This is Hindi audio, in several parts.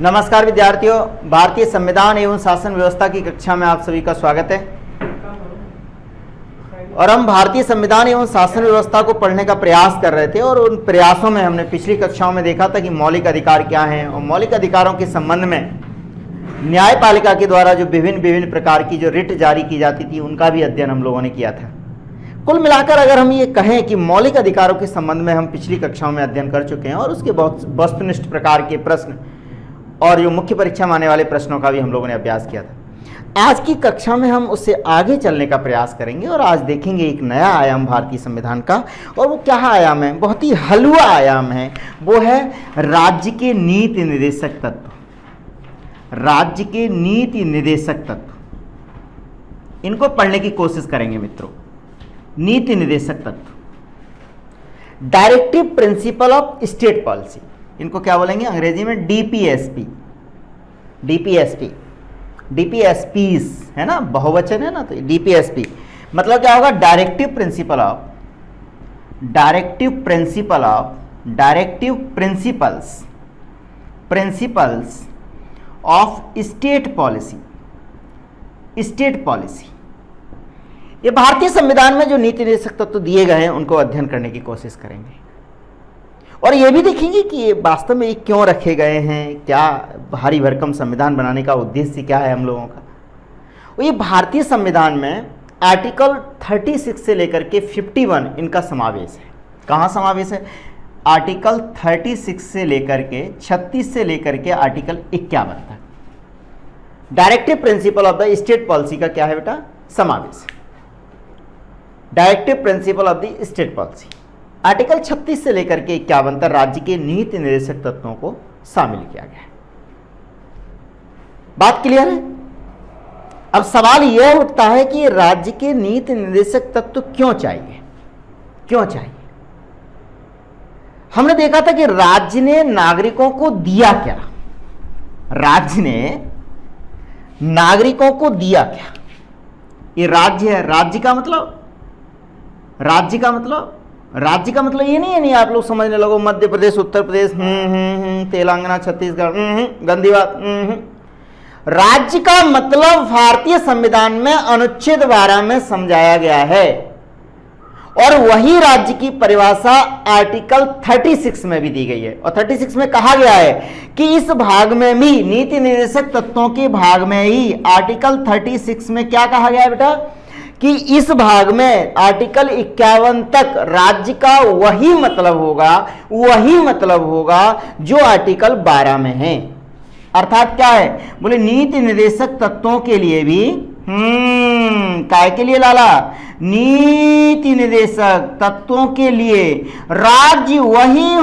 नमस्कार विद्यार्थियों, भारतीय संविधान एवं शासन व्यवस्था की कक्षा में आप सभी का स्वागत है। और हम भारतीय संविधान एवं शासन व्यवस्था को पढ़ने का प्रयास कर रहे थे और उन प्रयासों में हमने पिछली कक्षाओं में देखा था कि मौलिक अधिकार क्या हैं और मौलिक अधिकारों के संबंध में न्यायपालिका के द्वारा जो विभिन्न प्रकार की जो रिट जारी की जाती थी उनका भी अध्ययन हम लोगों ने किया था। कुल मिलाकर अगर हम ये कहें कि मौलिक अधिकारों के संबंध में हम पिछली कक्षाओं में अध्ययन कर चुके हैं और उसके बहुत वस्तुनिष्ठ प्रकार के प्रश्न और जो मुख्य परीक्षा में आने वाले प्रश्नों का भी हम लोगों ने अभ्यास किया था। आज की कक्षा में हम उससे आगे चलने का प्रयास करेंगे और आज देखेंगे एक नया आयाम भारतीय संविधान का। और वो क्या आयाम है? बहुत ही हलवा आयाम है। वो है राज्य के नीति निर्देशक तत्व। राज्य के नीति निर्देशक तत्व, इनको पढ़ने की कोशिश करेंगे मित्रों। नीति निर्देशक तत्व, directive principle of state policy, इनको क्या बोलेंगे अंग्रेजी में? डीपीएसपी। डीपीएसपी, डीपीएसपीस है ना, बहुवचन है ना, तो डीपीएसपी मतलब क्या होगा? Directive principle of, directive principles, principles of state policy. State policy, ये भारतीय संविधान में जो नीति निर्देशक तत्व दिए गए हैं उनको अध्ययन करने की कोशिश करेंगे और ये भी देखेंगे कि ये वास्तव में ये क्यों रखे गए हैं, क्या भारी भरकम संविधान बनाने का उद्देश्य क्या है हम लोगों का। और ये भारतीय संविधान में आर्टिकल 36 से लेकर के 51 इनका समावेश है। कहाँ समावेश है? आर्टिकल 36 से लेकर के 36 से लेकर के आर्टिकल 51 तक directive principle of the state policy का क्या है बेटा? समावेश। Directive principle of the state policy article 36 से लेकर के 51 तक राज्य के नीति निर्देशक तत्वों को शामिल किया गया है। बात क्लियर है? अब सवाल यह उठता है कि राज्य के नीति निर्देशक तत्व क्यों चाहिए? क्यों चाहिए? हमने देखा था कि राज्य ने नागरिकों को दिया क्या? राज्य ने नागरिकों को दिया क्या? ये राज्य है। राज्य का मतलब ये नहीं आप लोग समझने लगो मध्य प्रदेश, उत्तर प्रदेश, तेलंगाना, छत्तीसगढ़, गंदी बात। राज्य का मतलब भारतीय संविधान में अनुच्छेद 12 में समझाया गया है और वही राज्य की परिभाषा आर्टिकल 36 में भी दी गई है। और 36 में कहा गया है कि इस भाग में भी, नीति निर्देशक तत्वों के भाग में ही आर्टिकल 36 में क्या कहा गया है बेटा? कि इस भाग में आर्टिकल 51 तक राज्य का वही मतलब होगा जो आर्टिकल 12 में है। अर्थात क्या है? बोले नीति निर्देशक तत्वों के लिए भी काय के लिए लाला? नीति निर्देशक तत्वों के लिए राज्य वही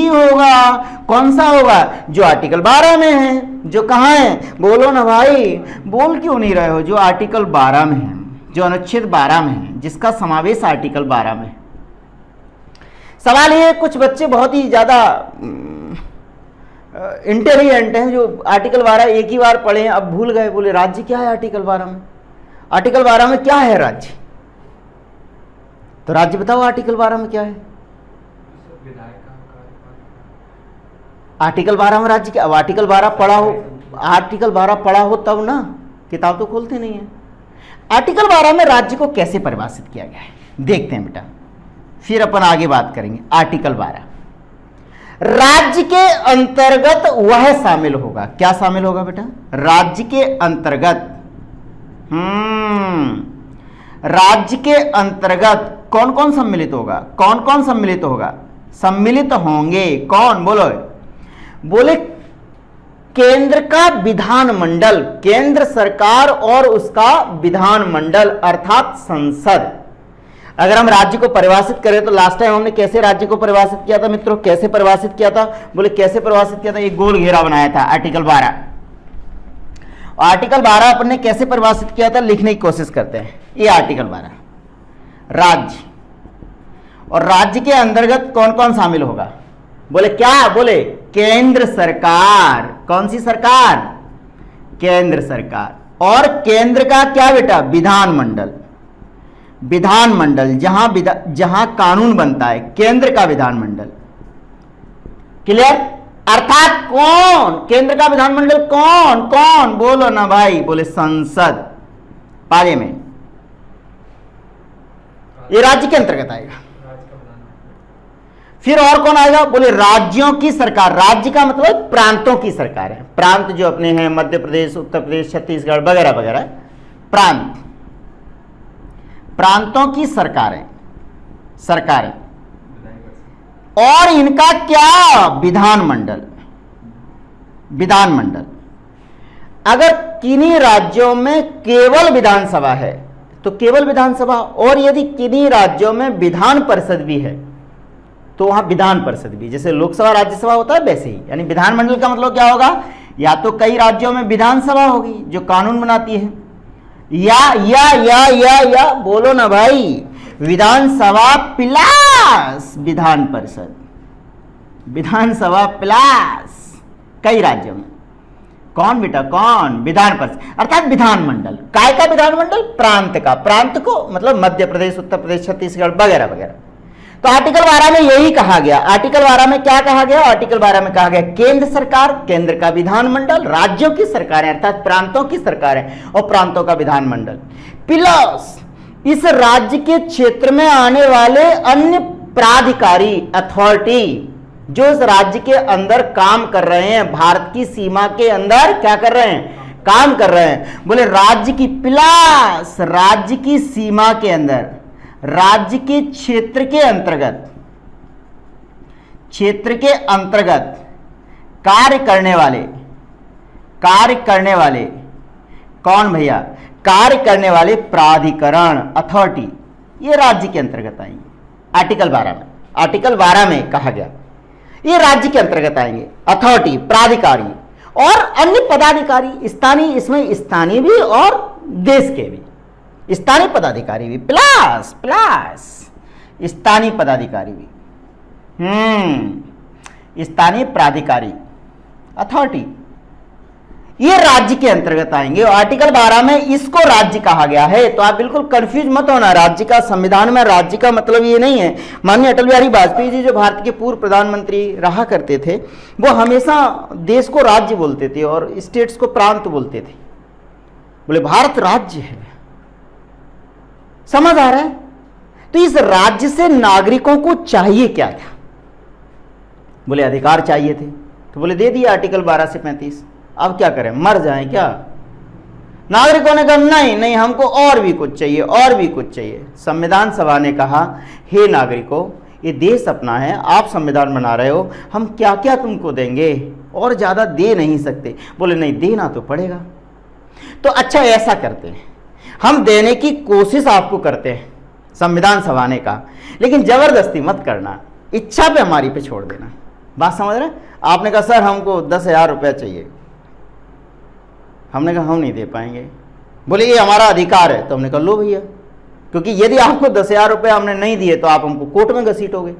होगा। कौन सा होगा? जो आर्टिकल 12 में है। जो कहाँ है? बोलो ना भाई, बोल क्यों नहीं रहे हो? जो आर्टिकल 12 में है, जो अनुच्छेद 12 में है, जिसका समावेश आर्टिकल 12 में है। सवाल ये, कुछ बच्चे बहुत ही ज्यादा इंटेलिजेंट हैं जो आर्टिकल 12 एक ही बार पढ़े हैं, अब भूल गए। बोले राज्य क्या है आर्टिकल 12 में? आर्टिकल 12 में क्या है राज्य? तो राज्य बताओ आर्टिकल 12 में क्या है? आर्टिकल 12 में राज्य क्या? अब आर्टिकल 12 पढ़ा हो तब ना, किताब तो खोलते नहीं है। आर्टिकल 12 में राज्य को कैसे परिभाषित किया गया है देखते हैं बेटा, फिर अपन आगे बात करेंगे। आर्टिकल 12 राज्य के अंतर्गत वह शामिल होगा। क्या शामिल होगा बेटा? राज्य के अंतर्गत राज्य के अंतर्गत कौन कौन सम्मिलित होगा? कौन कौन सम्मिलित होगा? सम्मिलित होंगे कौन? बोले केंद्र का विधानमंडल, केंद्र सरकार और उसका विधानमंडल अर्थात संसद। अगर हम राज्य को परिभाषित करें तो लास्ट टाइम हमने कैसे राज्य को परिभाषित किया था मित्रों? कैसे परिभाषित किया था? बोले कैसे परिभाषित किया था? एक गोल घेरा बनाया था आर्टिकल 12। आर्टिकल 12 अपन ने कैसे परिभाषित किया था लिखने की कोशिश करते हैं। ये आर्टिकल 12 राज्य, और राज्य के अंतर्गत कौन कौन शामिल होगा? बोले क्या? बोले केंद्र सरकार। कौन सी सरकार? केंद्र सरकार। और केंद्र का क्या बेटा? विधानमंडल। विधानमंडल जहां कानून बनता है, केंद्र का विधानमंडल। क्लियर? अर्थात कौन? केंद्र का विधानमंडल कौन? कौन? बोलो ना भाई। बोले संसद, पार्लियामेंट। ये राज्य के अंतर्गत आएगा। फिर और कौन आएगा? बोले राज्यों की सरकार। राज्य का मतलब प्रांतों की सरकार है। प्रांत जो अपने हैं, मध्य प्रदेश, उत्तर प्रदेश, छत्तीसगढ़ वगैरह वगैरह, प्रांत, प्रांतों की सरकारें, सरकारें। और इनका क्या? विधानमंडल, विधानमंडल। अगर किन्हीं राज्यों में केवल विधानसभा है तो केवल विधानसभा, और यदि किन्हीं राज्यों में विधान परिषद भी है तो वहां विधान परिषद भी। जैसे लोकसभा राज्यसभा होता है वैसे ही। यानी विधानमंडल का मतलब क्या होगा? या तो कई राज्यों में विधानसभा होगी जो कानून बनाती है, या बोलो ना भाई, विधानसभा प्लस विधान परिषद, विधानसभा प्लस कई राज्यों में। कौन बेटा? कौन? विधान परिषद, अर्थात विधानमंडल। काय का विधानमंडल? प्रांत का। प्रांत को मतलब मध्य प्रदेश, उत्तर प्रदेश, छत्तीसगढ़ वगैरह वगैरह। तो आर्टिकल 12 में यही कहा गया। आर्टिकल 12 में क्या कहा गया? आर्टिकल 12 में कहा गया केंद्र सरकार, केंद्र का विधानमंडल, राज्यों की सरकारें अर्थात प्रांतों की सरकारें और प्रांतों का विधानमंडल, प्लस इस राज्य के क्षेत्र में आने वाले अन्य प्राधिकारी, अथॉरिटी, जो इस राज्य के अंदर काम कर रहे हैं, भारत की सीमा के अंदर क्या कर रहे हैं? काम कर रहे हैं। बोले राज्य की प्लस राज्य की सीमा के अंदर, राज्य के क्षेत्र के अंतर्गत, क्षेत्र के अंतर्गत कार्य करने वाले कौन भैया? कार्य करने वाले प्राधिकरण, अथॉरिटी, ये राज्य के अंतर्गत आएंगे। आर्टिकल 12 में, आर्टिकल 12 में कहा गया ये राज्य के अंतर्गत आएंगे। अथॉरिटी, प्राधिकारी और अन्य पदाधिकारी, स्थानीय, इसमें स्थानीय भी और देश के भी, स्थानीय पदाधिकारी भी, प्लस स्थानीय पदाधिकारी भी, स्थानीय प्राधिकारी, अथॉरिटी, ये राज्य के अंतर्गत आएंगे। और आर्टिकल 12 में इसको राज्य कहा गया है। तो आप बिल्कुल कंफ्यूज मत होना। राज्य का, संविधान में राज्य का मतलब ये नहीं है। माननीय अटल बिहारी वाजपेयी जी जो भारत के पूर्व प्रधानमंत्री रहा करते थे, वो हमेशा देश को राज्य बोलते थे और स्टेट्स को प्रांत बोलते थे। बोले भारत राज्य है, समझ आ रहा है? तो इस राज्य से नागरिकों को चाहिए क्या था? बोले अधिकार चाहिए थे। तो बोले दे दिया आर्टिकल 12 से 35। अब क्या करें? मर जाएं क्या? नागरिकों ने कहा नहीं नहीं, हमको और भी कुछ चाहिए, और भी कुछ चाहिए। संविधान सभा ने कहा हे नागरिकों, ये देश अपना है, आप संविधान बना रहे हो, हम क्या क्या तुमको देंगे, और ज्यादा दे नहीं सकते। बोले नहीं, देना तो पड़ेगा। तो अच्छा ऐसा करते हैं, हम देने की कोशिश आपको करते हैं, संविधान सभा ने कहा, लेकिन जबरदस्ती मत करना, इच्छा पे हमारी पे छोड़ देना। बात समझ रहे? आपने कहा सर हमको 10,000 रुपया चाहिए। हमने कहा हम नहीं दे पाएंगे। बोले ये हमारा अधिकार है। तो हमने कहा लो भैया, क्योंकि यदि आपको 10,000 रुपये हमने नहीं दिए तो आप हमको कोर्ट में घसीटोगे।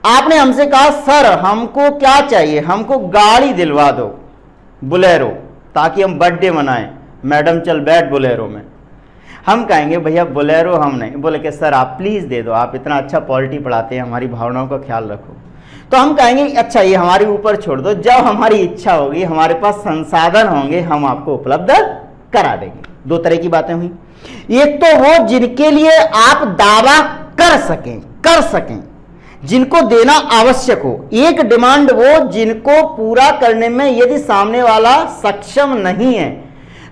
आपने हमसे कहा सर हमको क्या चाहिए, हमको गाड़ी दिलवा दो बोलेरो, ताकि हम बर्थडे मनाएं। मैडम चल बैठ बोलेरो में। हम कहेंगे भैया बोलेरो हम नहीं। बोले कि सर आप प्लीज दे दो, आप इतना अच्छा पॉलिटी पढ़ाते हैं, हमारी भावनाओं का ख्याल रखो। तो हम कहेंगे अच्छा ये हमारे ऊपर छोड़ दो, जब हमारी इच्छा होगी, हमारे पास संसाधन होंगे, हम आपको उपलब्ध करा देंगे। दो तरह की बातें हुई। एक तो वो जिनके लिए आप दावा कर सकें, जिनको देना आवश्यक हो। एक डिमांड वो जिनको पूरा करने में यदि सामने वाला सक्षम नहीं है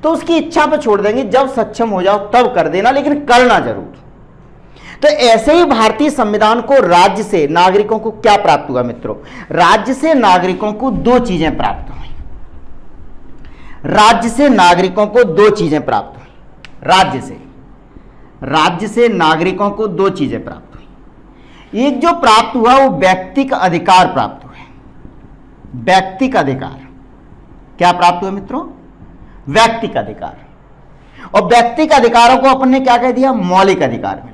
तो उसकी इच्छा पर छोड़ देंगे, जब सक्षम हो जाओ तब कर देना, लेकिन करना जरूर। तो ऐसे ही भारतीय संविधान को राज्य से नागरिकों को क्या प्राप्त हुआ मित्रों? राज्य से नागरिकों को दो चीजें प्राप्त हुई। राज्य से नागरिकों को दो चीजें प्राप्त हुई। राज्य से नागरिकों को दो चीजें प्राप्त हुई। एक जो प्राप्त हुआ वो व्यक्तिक अधिकार प्राप्त हुए। व्यक्तिक अधिकार क्या प्राप्त हुए मित्रों? व्यक्तिक अधिकार। और व्यक्तिक अधिकारों को अपन ने क्या कह दिया? मौलिक अधिकार मिल गए।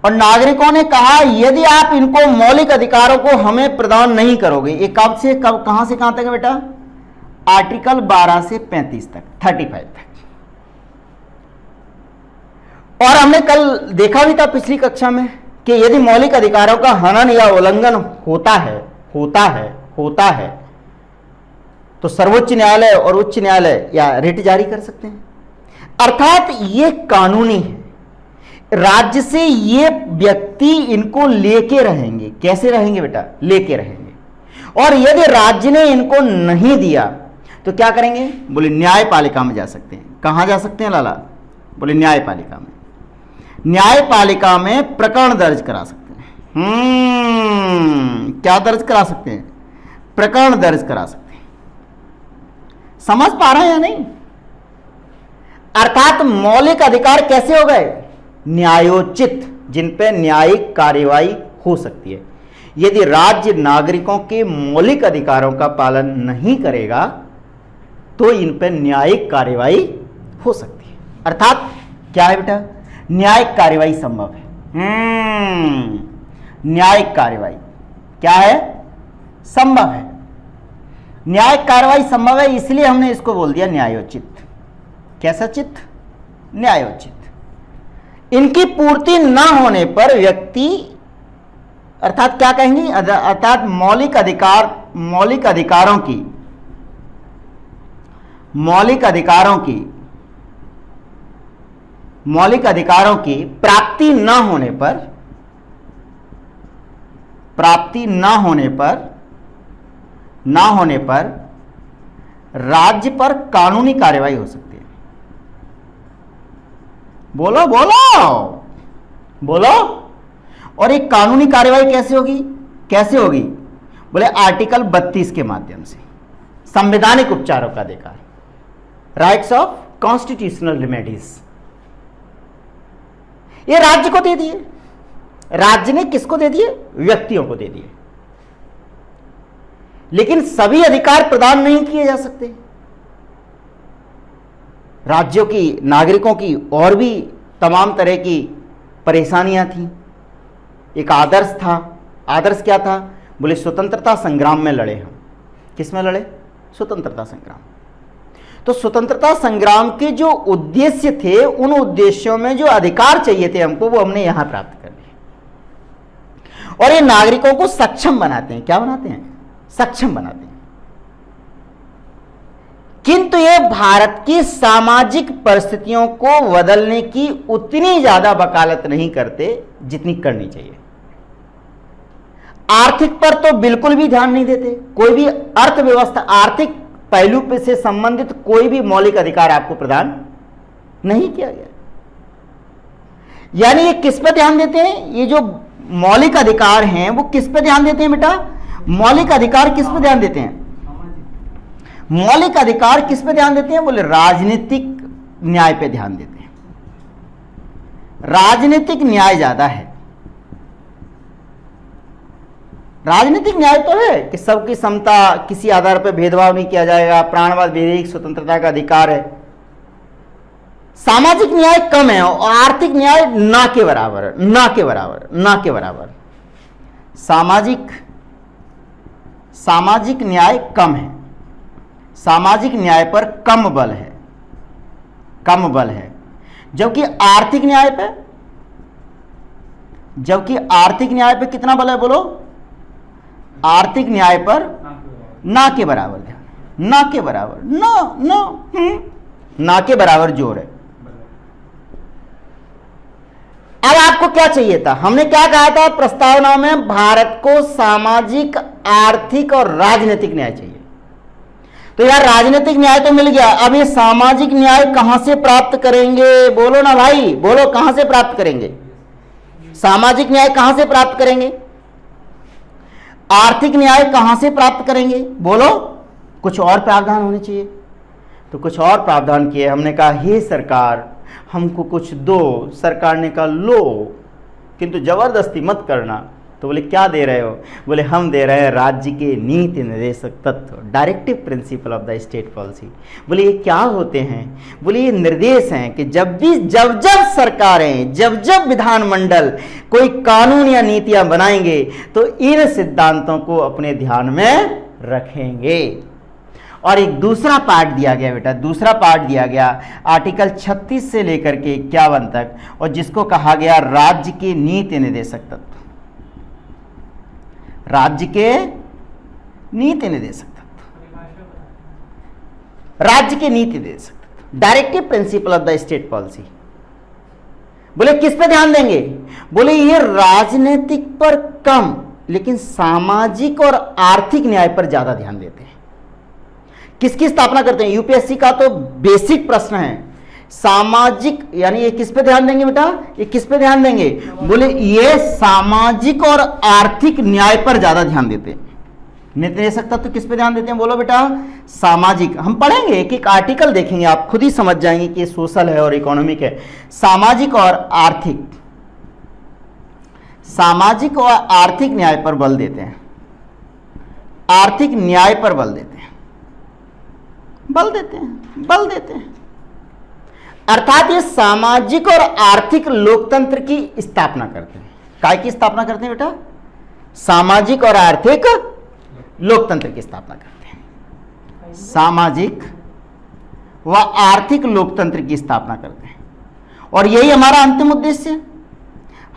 और नागरिकों ने कहा यदि आप इनको मौलिक अधिकारों को हमें प्रदान नहीं करोगे, ये कब से कब, कहां से कहां तक है बेटा? आर्टिकल 12 से 35 तक, 35 तक। और हमने कल देखा भी था पिछली कक्षा में कि यदि मौलिक अधिकारों का हनन या उल्लंघन होता है तो सर्वोच्च न्यायालय और उच्च न्यायालय या रिट जारी कर सकते हैं। अर्थात ये कानूनी है, राज्य से ये व्यक्ति इनको लेके रहेंगे। कैसे रहेंगे बेटा? लेके रहेंगे। और यदि राज्य ने इनको नहीं दिया तो क्या करेंगे? बोले न्यायपालिका में जा सकते हैं। कहां जा सकते हैं लाला? बोले न्यायपालिका में। न्यायपालिका में प्रकरण दर्ज करा सकते हैं। क्या दर्ज करा सकते हैं? प्रकरण दर्ज करा सकते हैं। समझ पा रहे हैं या नहीं? अर्थात मौलिक अधिकार कैसे हो गए? न्यायोचित, जिन पे न्यायिक कार्यवाही हो सकती है। यदि राज्य नागरिकों के मौलिक अधिकारों का पालन नहीं करेगा तो इन पर न्यायिक कार्यवाही हो सकती है। अर्थात क्या है बेटा? न्यायिक कार्यवाही संभव है। न्यायिक कार्यवाही क्या है? संभव है। न्यायिक कार्यवाही संभव है, इसलिए हमने इसको बोल दिया न्यायोचित। कैसा चित्त? न्यायोचित। इनकी पूर्ति न होने पर व्यक्ति, अर्थात क्या कहेंगे? अर्थात मौलिक अधिकारों की प्राप्ति न होने पर राज्य पर कानूनी कार्यवाही हो सकती है। बोलो बोलो बोलो। और एक कानूनी कार्यवाही कैसे होगी? बोले आर्टिकल 32 के माध्यम से, संवैधानिक उपचारों का अधिकार, राइट्स ऑफ कॉन्स्टिट्यूशनल रेमेडीज, ये राज्य को दे दिए। राज्य ने किसको दे दिए? व्यक्तियों को दे दिए। लेकिन सभी अधिकार प्रदान नहीं किए जा सकते। राज्यों की, नागरिकों की और भी तमाम तरह की परेशानियां थी। एक आदर्श था। आदर्श क्या था? बोले स्वतंत्रता संग्राम में लड़े हम। किस में लड़े? स्वतंत्रता संग्राम। तो स्वतंत्रता संग्राम के जो उद्देश्य थे, उन उद्देश्यों में जो अधिकार चाहिए थे हमको, वो हमने यहां प्राप्त कर लिए। और ये नागरिकों को सक्षम बनाते हैं। क्या बनाते हैं? सक्षम बनाते हैं। किंतु ये भारत की सामाजिक परिस्थितियों को बदलने की उतनी ज्यादा वकालत नहीं करते जितनी करनी चाहिए। आर्थिक पर तो बिल्कुल भी ध्यान नहीं देते। कोई भी अर्थव्यवस्था, आर्थिक पहलू पे से संबंधित कोई भी मौलिक अधिकार आपको प्रदान नहीं किया गया। यानी ये किस पर ध्यान देते हैं? ये जो मौलिक अधिकार हैं वो किस पर ध्यान देते हैं बेटा? मौलिक अधिकार किस पर ध्यान देते हैं? मौलिक अधिकार किस पे ध्यान देते हैं? बोले राजनीतिक न्याय पे ध्यान देते हैं। राजनीतिक न्याय ज्यादा है। राजनीतिक न्याय तो है कि सबकी समता, किसी आधार पर भेदभाव नहीं किया जाएगा, प्राणवाद, वैधानिक स्वतंत्रता का अधिकार है। सामाजिक न्याय कम है और आर्थिक न्याय ना के बराबर है। ना के बराबर। सामाजिक न्याय कम है। सामाजिक न्याय पर कम बल है। जबकि आर्थिक न्याय पे कितना बल है? बोलो। आर्थिक न्याय पर ना के बराबर ध्यान, ना के बराबर, ना के बराबर जोर है। अब आपको क्या चाहिए था? हमने क्या कहा था प्रस्तावना में? भारत को सामाजिक, आर्थिक और राजनीतिक न्याय चाहिए। तो यार राजनीतिक न्याय तो मिल गया, अब ये सामाजिक न्याय कहां से प्राप्त करेंगे? बोलो ना भाई, बोलो कहां से प्राप्त करेंगे? सामाजिक न्याय कहां से प्राप्त करेंगे? आर्थिक न्याय कहां से प्राप्त करेंगे? बोलो। कुछ और प्रावधान होने चाहिए। तो कुछ और प्रावधान किए। हमने कहा हे सरकार हमको कुछ दो। सरकार ने कहा लो, किंतु जबरदस्ती मत करना। तो बोले क्या दे रहे हो? बोले हम दे रहे हैं राज्य के नीति निर्देशक तत्व, directive principle of the state policy. बोले ये क्या होते हैं? बोले ये निर्देश हैं कि जब सरकारें, जब विधानमंडल कोई कानून या नीतियां बनाएंगे तो इन सिद्धांतों को अपने ध्यान में रखेंगे। और एक दूसरा पार्ट दिया गया बेटा, दूसरा पार्ट दिया गया आर्टिकल 36 से लेकर के 51 तक, और जिसको कहा गया राज्य के नीति निर्देशक तत्व। राज्य के नीति निर्देशक तत्व, राज्य के नीति निर्देशक तत्व, directive principle of the state policy. बोले किस पे ध्यान देंगे? बोले ये राजनीतिक पर कम लेकिन सामाजिक और आर्थिक न्याय पर ज्यादा ध्यान देते हैं। किसकी स्थापना करते हैं? यूपीएससी का तो बेसिक प्रश्न है, सामाजिक, यानी ये किस पे ध्यान देंगे बेटा? ये किस पे ध्यान देंगे? बोले ये सामाजिक और आर्थिक न्याय पर ज्यादा ध्यान देते हैं। नीति निर्देशक तत्व किस पे ध्यान देते हैं? बोलो बेटा सामाजिक। हम पढ़ेंगे, एक एक आर्टिकल देखेंगे, आप खुद ही समझ जाएंगे कि सोशल है और इकोनॉमिक है। सामाजिक और आर्थिक, सामाजिक और आर्थिक न्याय पर बल देते हैं, आर्थिक न्याय पर बल देते हैं, बल देते हैं, बल देते हैं। अर्थात ये सामाजिक और आर्थिक लोकतंत्र की स्थापना करते हैं। काय की स्थापना करते हैं बेटा? सामाजिक और आर्थिक लोकतंत्र की स्थापना करते हैं। सामाजिक व आर्थिक लोकतंत्र की स्थापना करते हैं, और यही हमारा अंतिम उद्देश्य है।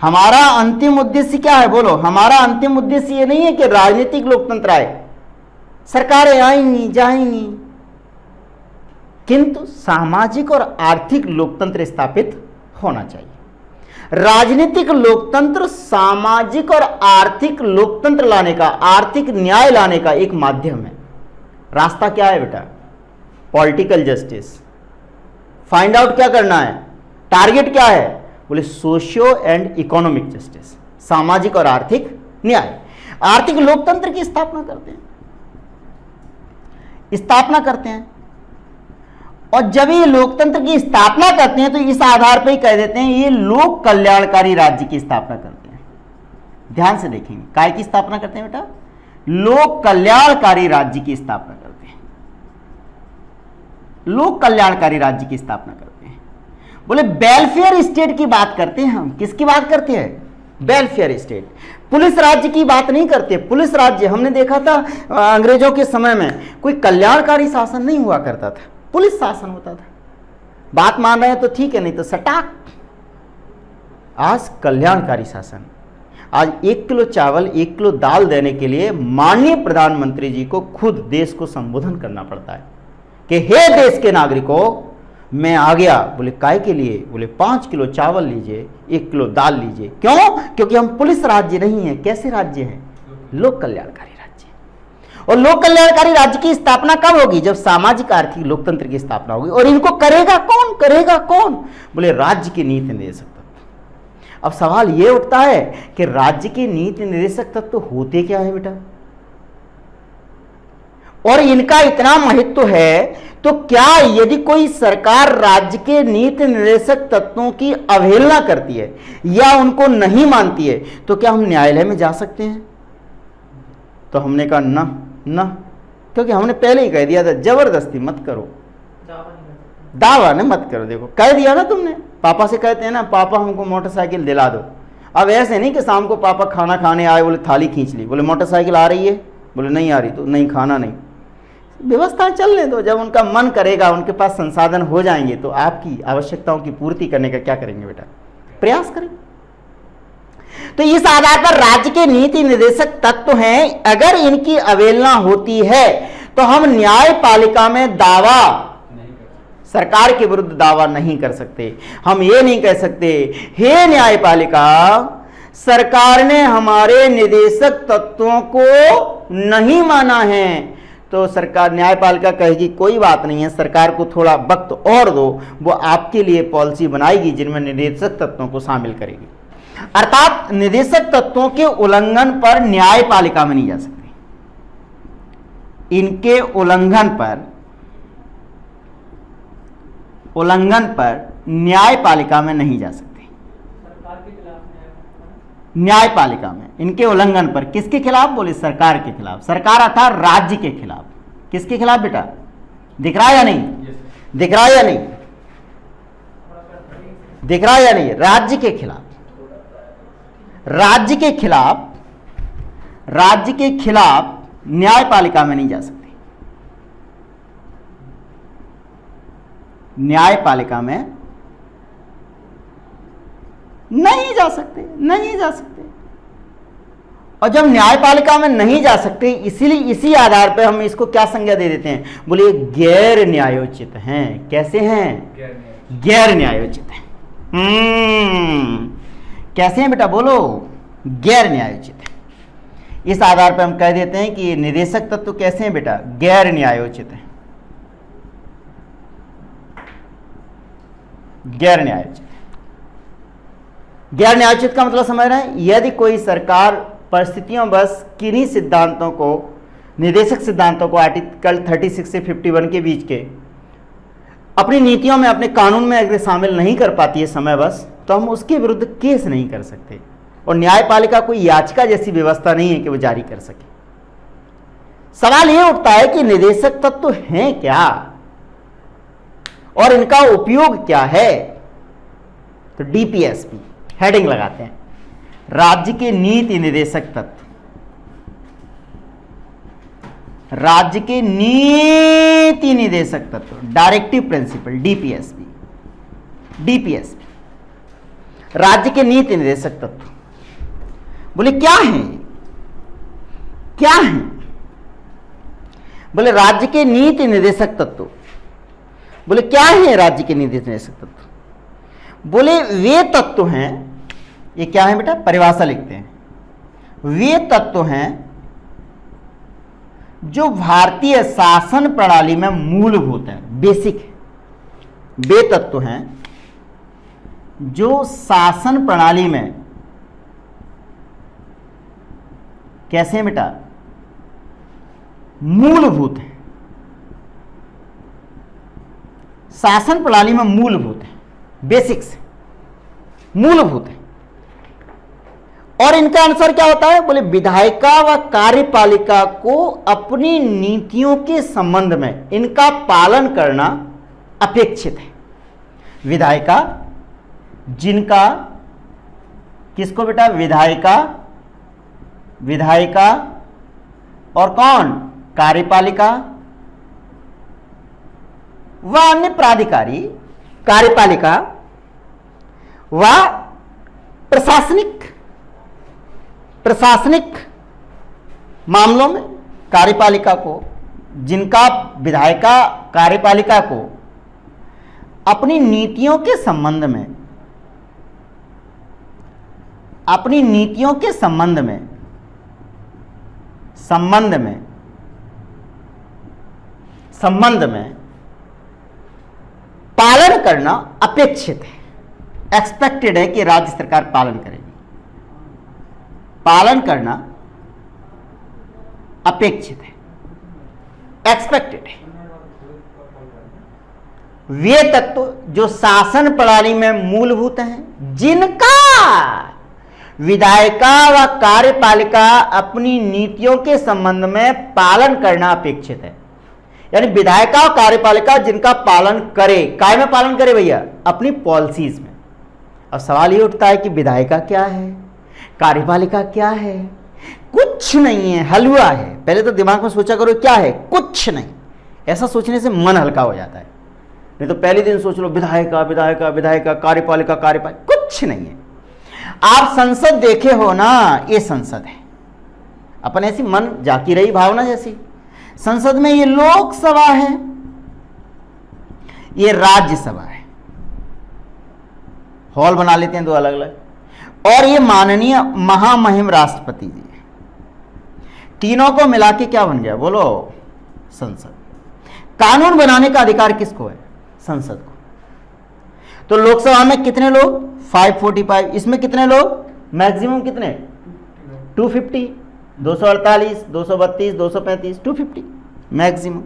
हमारा अंतिम उद्देश्य क्या है? बोलो, हमारा अंतिम उद्देश्य ये नहीं है कि राजनीतिक लोकतंत्र आए, सरकारें आएंगी जाएंगी, किंतु सामाजिक और आर्थिक लोकतंत्र स्थापित होना चाहिए। राजनीतिक लोकतंत्र सामाजिक और आर्थिक लोकतंत्र लाने का, आर्थिक न्याय लाने का एक माध्यम है। रास्ता क्या है बेटा? Political justice. फाइंड आउट क्या करना है? टारगेट क्या है? बोले सोशियो एंड इकोनॉमिक जस्टिस, सामाजिक और आर्थिक न्याय। आर्थिक लोकतंत्र की स्थापना करते हैं, स्थापना करते हैं, और जब ये लोकतंत्र की स्थापना करते हैं तो इस आधार पर ही कह देते हैं ये लोक कल्याणकारी राज्य की स्थापना करते हैं। ध्यान से देखेंगे, काय की स्थापना करते हैं बेटा? लोक कल्याणकारी राज्य की स्थापना करते हैं, लोक कल्याणकारी राज्य की स्थापना करते हैं। बोले वेलफेयर स्टेट की बात करते हैं हम। किसकी बात करते हैं? Welfare state. पुलिस राज्य की बात नहीं करते। पुलिस राज्य हमने देखा था अंग्रेजों के समय में कोई कल्याणकारी शासन नहीं हुआ करता था, पुलिस शासन होता था। बात मान रहे हैं तो ठीक है, नहीं तो सटाक। आज कल्याणकारी शासन। आज 1 किलो चावल 1 किलो दाल देने के लिए माननीय प्रधानमंत्री जी को खुद देश को संबोधन करना पड़ता है कि हे देश के नागरिकों, मैं आ गया। बोले काय के लिए? बोले 5 किलो चावल लीजिए, 1 किलो दाल लीजिए। क्यों? क्योंकि हम पुलिस राज्य नहीं है। कैसे राज्य है? लोक कल्याणकारी राज्य। और लोक कल्याणकारी राज्य की स्थापना कब होगी? जब सामाजिक आर्थिक लोकतंत्र की स्थापना होगी। और इनको करेगा कौन? करेगा कौन? बोले राज्य के नीति निर्देशक तत्व। अब सवाल यह उठता है कि राज्य के नीति निर्देशक तत्व होते क्या है बेटा, और इनका इतना महत्व है तो क्या यदि कोई सरकार राज्य के नीति निर्देशक तत्वों की अवहेलना करती है या उनको नहीं मानती है तो क्या हम न्यायालय में जा सकते हैं? तो हमने कहा ना ना, क्योंकि हमने पहले ही कह दिया था जबरदस्ती मत करो, दावा ने मत करो। देखो कह दिया ना तुमने। पापा से कहते हैं ना, पापा हमको मोटरसाइकिल दिला दो। अब ऐसे नहीं कि शाम को पापा खाना खाने आए, बोले थाली खींच ली, बोले मोटरसाइकिल आ रही है, बोले नहीं आ रही तो नहीं, खाना नहीं। व्यवस्था चलने दो, जब उनका मन करेगा, उनके पास संसाधन हो जाएंगे तो आपकी आवश्यकताओं की पूर्ति करने का क्या करेंगे बेटा? प्रयास करेंगे। तो इस आधार पर राज्य के नीति निर्देशक तत्व हैं। अगर इनकी अवहेलना होती है तो हम न्यायपालिका में दावा, सरकार के विरुद्ध दावा नहीं कर सकते। हम ये नहीं कह सकते हे न्यायपालिका, सरकार ने हमारे निर्देशक तत्वों को नहीं माना है। तो सरकार, न्यायपालिका कहेगी कोई बात नहीं है, सरकार को थोड़ा वक्त और दो, वो आपके लिए पॉलिसी बनाएगी जिनमें निर्देशक तत्वों को शामिल करेगी। अर्थात निर्देशक तत्वों के उल्लंघन पर न्यायपालिका में नहीं जा सकते। इनके उल्लंघन पर न्यायपालिका में नहीं जा सकते। न्यायपालिका में इनके उल्लंघन पर किसके खिलाफ? बोले सरकार के खिलाफ। सरकार अर्थात राज्य के खिलाफ। किसके खिलाफ बेटा? दिख रहा है या नहीं? दिख रहा है या नहीं? दिख रहा है या नहीं? राज्य के खिलाफ। राज्य के खिलाफ, राज्य के खिलाफ न्यायपालिका में नहीं जा सकते। न्यायपालिका में नहीं जा सकते, नहीं जा सकते। और जब न्यायपालिका में नहीं जा सकते, इसीलिए इसी आधार पर हम इसको क्या संज्ञा दे देते हैं, बोलिए गैर न्यायोचित हैं। कैसे हैं? गैर न्यायोचित हैं। कैसे हैं बेटा, बोलो? गैर न्यायोचित है। इस आधार पर हम कह देते हैं कि निदेशक तत्व कैसे हैं बेटा, गैर न्यायोचित है। गैर न्यायोचित। गैर न्यायोचित का मतलब समझ रहे हैं, यदि कोई सरकार परिस्थितियों बस किन्हीं सिद्धांतों को, निदेशक सिद्धांतों को आर्टिकल 36 से 51 के बीच के अपनी नीतियों में, अपने कानून में अगर शामिल नहीं कर पाती है समय बस, तो हम उसके विरुद्ध केस नहीं कर सकते। और न्यायपालिका कोई याचिका जैसी व्यवस्था नहीं है कि वो जारी कर सके। सवाल यह उठता है कि निदेशक तत्व हैं क्या और इनका उपयोग क्या है। तो डीपीएसपी हेडिंग लगाते हैं, राज्य के नीति निदेशक तत्व, राज्य के नीति निदेशक तत्व, डायरेक्टिव प्रिंसिपल, डीपीएसपी। डीपीएसपी राज्य के नीति निदेशक तत्व बोले क्या है, क्या है? बोले राज्य के नीति निदेशक तत्व। बोले क्या है राज्य के नीति निदेशक तत्व? बोले वे तत्व हैं, ये क्या है बेटा, परिभाषा लिखते हैं, वे तत्व हैं जो भारतीय शासन प्रणाली में मूलभूत है, बेसिक है। वे तत्व हैं जो शासन प्रणाली में कैसे हैं बेटा, मूलभूत है। शासन प्रणाली में मूलभूत है, बेसिक्स, मूलभूत है। और इनका आंसर क्या होता है? बोले विधायिका व कार्यपालिका को अपनी नीतियों के संबंध में इनका पालन करना अपेक्षित है। विधायिका, जिनका, किसको बेटा, विधायिका, विधायिका और कौन, कार्यपालिका व अन्य प्राधिकारी, कार्यपालिका व प्रशासनिक मामलों में कार्यपालिका को, जिनका विधायिका कार्यपालिका को अपनी नीतियों के संबंध में, अपनी नीतियों के संबंध में पालन करना अपेक्षित है, एक्सपेक्टेड है कि राज्य सरकार पालन करेगी। पालन करना अपेक्षित है, एक्सपेक्टेड है। वे तत्व जो शासन प्रणाली में मूलभूत हैं, जिनका विधायिका व कार्यपालिका अपनी नीतियों के संबंध में पालन करना अपेक्षित है। यानी विधायिका और कार्यपालिका जिनका पालन करे, काय में पालन करे भैया, अपनी पॉलिसीज में। अब सवाल ये उठता है कि विधायिका क्या है, कार्यपालिका क्या है? कुछ नहीं है, हलवा है। पहले तो दिमाग में सोचा करो क्या है, कुछ नहीं। ऐसा सोचने से मन हल्का हो जाता है। नहीं तो पहले दिन सोच लो विधायिका विधायिका विधायिका, कार्यपालिका कार्यपालिका, कुछ नहीं है। आप संसद देखे हो ना, ये संसद है। अपन ऐसी मन जाती रही भावना जैसी, संसद में ये लोकसभा है, ये राज्यसभा है। हॉल बना लेते हैं दो अलग अलग, और ये माननीय महामहिम राष्ट्रपति जी है। तीनों को मिला के क्या बन गया, बोलो, संसद। कानून बनाने का अधिकार किसको है? संसद को। तो लोकसभा में कितने लोग? 545। इसमें कितने लोग? मैक्सिमम कितने? 250, 248, 232, 235, 250 मैक्सिमम।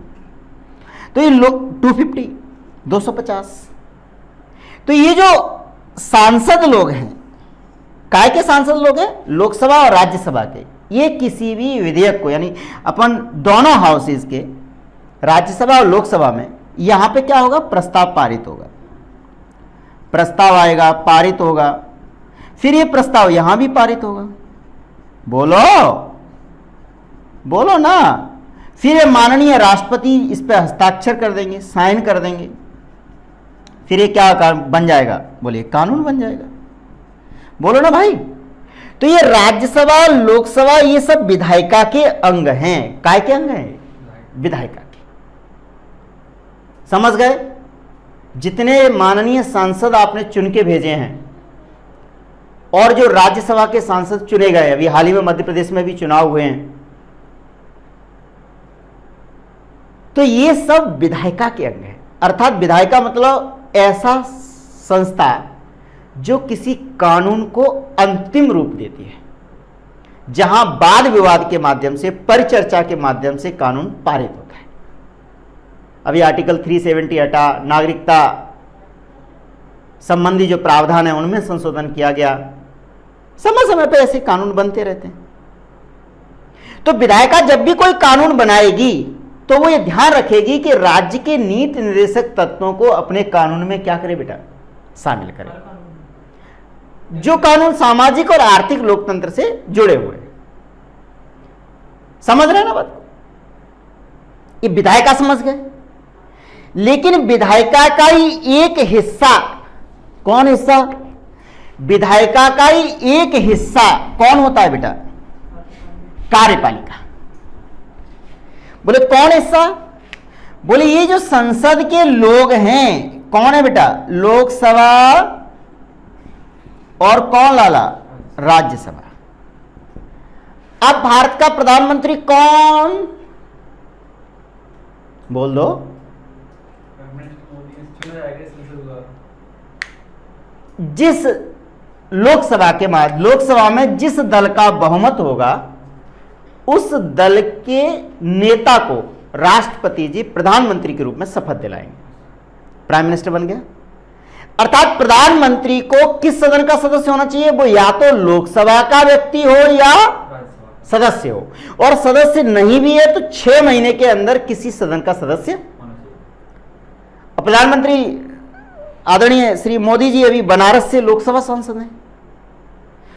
तो ये लोग 250, 250। तो ये जो सांसद लोग हैं, काय के सांसद लोग हैं? लोकसभा और राज्यसभा के। ये किसी भी विधेयक को, यानी अपन दोनों हाउसेज के, राज्यसभा और लोकसभा में, यहां पे क्या होगा? प्रस्ताव पारित होगा। प्रस्ताव आएगा, पारित होगा, फिर ये प्रस्ताव यहां भी पारित होगा। बोलो बोलो ना। फिर ये माननीय राष्ट्रपति इस पे हस्ताक्षर कर देंगे, साइन कर देंगे। फिर ये क्या बन जाएगा? बोलिए कानून बन जाएगा। बोलो ना भाई। तो ये राज्यसभा, लोकसभा, ये सब विधायिका के अंग हैं। काय के अंग हैं? विधायिका के। समझ गए? जितने माननीय सांसद आपने चुन के भेजे हैं और जो राज्यसभा के सांसद चुने गए, अभी हाल ही में मध्य प्रदेश में भी चुनाव हुए हैं, तो ये सब विधायिका के अंग हैं। अर्थात विधायिका मतलब ऐसा संस्था जो किसी कानून को अंतिम रूप देती है, जहां वाद विवाद के माध्यम से, परिचर्चा के माध्यम से कानून पारित होता है। अभी आर्टिकल 370 हटा, नागरिकता संबंधी जो प्रावधान है उनमें संशोधन किया गया। समय समय पर ऐसे कानून बनते रहते हैं। तो विधायिका जब भी कोई कानून बनाएगी तो वो ये ध्यान रखेगी कि राज्य के नीति निर्देशक तत्वों को अपने कानून में क्या करे बेटा? शामिल करे, जो कानून सामाजिक और आर्थिक लोकतंत्र से जुड़े हुए। समझ रहे हैं ना बात? ये विधायिका समझ गए। लेकिन विधायिका का ही एक हिस्सा, कौन हिस्सा? विधायिका का ही एक हिस्सा कौन होता है बेटा? कार्यपालिका। बोले कौन हिस्सा? बोले ये जो संसद के लोग हैं, कौन है बेटा? लोकसभा और कौन लाला? राज्यसभा। अब भारत का प्रधानमंत्री कौन? बोल दो। जिस लोकसभा में जिस दल का बहुमत होगा उस दल के नेता को राष्ट्रपति जी प्रधानमंत्री के रूप में शपथ दिलाएंगे। प्राइम मिनिस्टर बन गया। अर्थात प्रधानमंत्री को किस सदन का सदस्य होना चाहिए? वो या तो लोकसभा का व्यक्ति हो या सदस्य हो, और सदस्य नहीं भी है तो 6 महीने के अंदर किसी सदन का सदस्य। प्रधानमंत्री आदरणीय श्री मोदी जी अभी बनारस से लोकसभा सांसद हैं।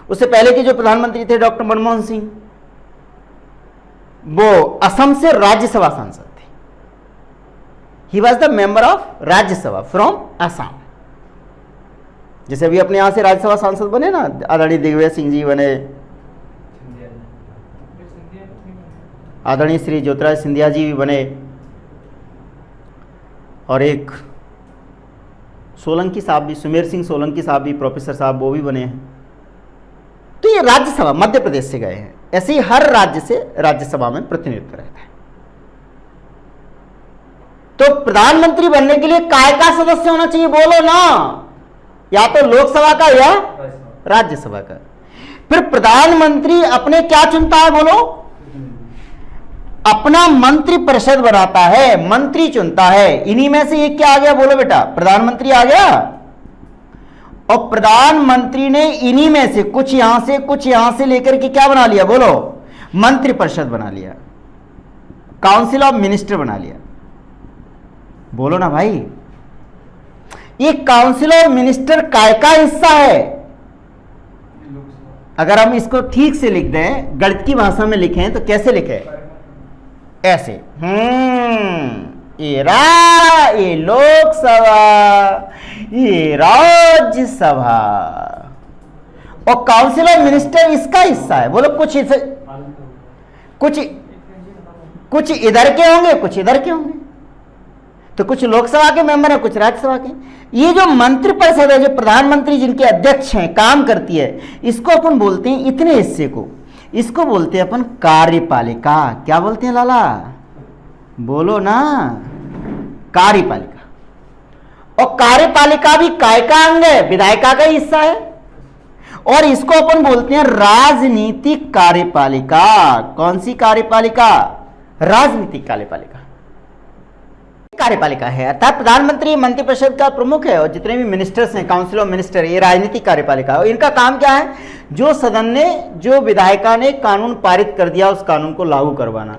उससे पहले के जो प्रधानमंत्री थे डॉक्टर मनमोहन सिंह, वो असम से राज्यसभा सांसद थे। He was the member of Rajya Sabha from Assam. जैसे अभी अपने यहां से राज्यसभा सांसद बने ना, आदरणीय दिग्विजय सिंह जी बने, आदरणीय श्री ज्योतिरादित्य सिंधिया जी भी बने, और एक सोलंकी साहब भी, सुमेर सिंह सोलंकी साहब भी, प्रोफेसर साहब, वो भी बने हैं। तो ये राज्यसभा मध्य प्रदेश से गए हैं। ऐसे ही हर राज्य से राज्यसभा में प्रतिनिधित्व रहता है। तो प्रधानमंत्री बनने के लिए काय का सदस्य होना चाहिए? बोलो ना। या तो लोकसभा का या राज्यसभा का। फिर प्रधानमंत्री अपने क्या चुनता है? बोलो। अपना मंत्री परिषद बनाता है, मंत्री चुनता है। इन्हीं में से एक क्या आ गया? बोलो बेटा, प्रधानमंत्री आ गया। और प्रधानमंत्री ने इन्हीं में से कुछ यहां से कुछ यहां से लेकर के क्या बना लिया? बोलो, मंत्री परिषद बना लिया, काउंसिल ऑफ मिनिस्टर बना लिया। बोलो ना भाई। ये काउंसिल ऑफ मिनिस्टर काय का हिस्सा है? अगर हम इसको ठीक से लिख दें, गणित की भाषा में लिखें तो कैसे लिखें? ऐसे, ये लोकसभा, ये राज्यसभा, और काउंसिल ऑफ मिनिस्टर इसका हिस्सा है। बोलो, कुछ इधर के होंगे, कुछ इधर के होंगे। तो कुछ लोकसभा के मेंबर है, कुछ राज्यसभा के। ये जो मंत्री परिषद है, जो प्रधानमंत्री जिनके अध्यक्ष हैं, काम करती है, इसको अपन बोलते हैं, इतने हिस्से को इसको बोलते हैं अपन कार्यपालिका। क्या बोलते हैं लाला? बोलो ना, कार्यपालिका। और कार्यपालिका भी काय का अंग है? विधायिका का हिस्सा है। और इसको अपन बोलते हैं राजनीतिक कार्यपालिका। कौन सी कार्यपालिका? राजनीतिक कार्यपालिका है। अर्थात प्रधानमंत्री मंत्रिपरिषद का प्रमुख है, और जितने भी मिनिस्टर्स हैं, काउंसिल ऑफ मिनिस्टर, ये राजनीतिक कार्यपालिका है। और इनका काम क्या है? जो सदन ने, जो विधायिका ने कानून पारित कर दिया, उस कानून को लागू करवाना।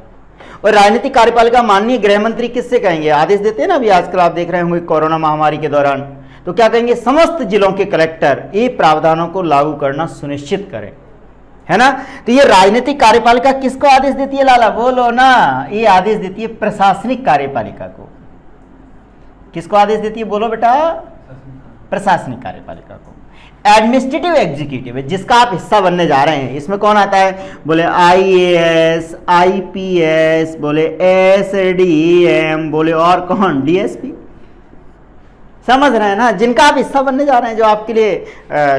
और राजनीतिक कार्यपालिका माननीय गृह मंत्री किससे कहेंगे? आदेश देते हैं ना। अभी आजकल आप देख रहे होंगे कोरोना महामारी के दौरान, तो क्या कहेंगे? समस्त जिलों के कलेक्टर ये प्रावधानों को लागू करना सुनिश्चित करें, है ना। तो ये राजनीतिक कार्यपालिका किसको आदेश देती है लाला? बोलो ना। ये आदेश देती है प्रशासनिक कार्यपालिका को। किसको आदेश देती है? बोलो बेटा। प्रशासनिक कार्यपालिका को। एडमिनिस्ट्रेटिव एग्जीक्यूटिव है जिसका आप हिस्सा बनने जा रहे हैं। इसमें कौन आता है? बोले आईएएस, आईपीएस, बोले एसडीएम, बोले और कौन? डीएसपी। समझ रहे हैं ना, जिनका आप हिस्सा बनने जा रहे हैं, जो आपके लिए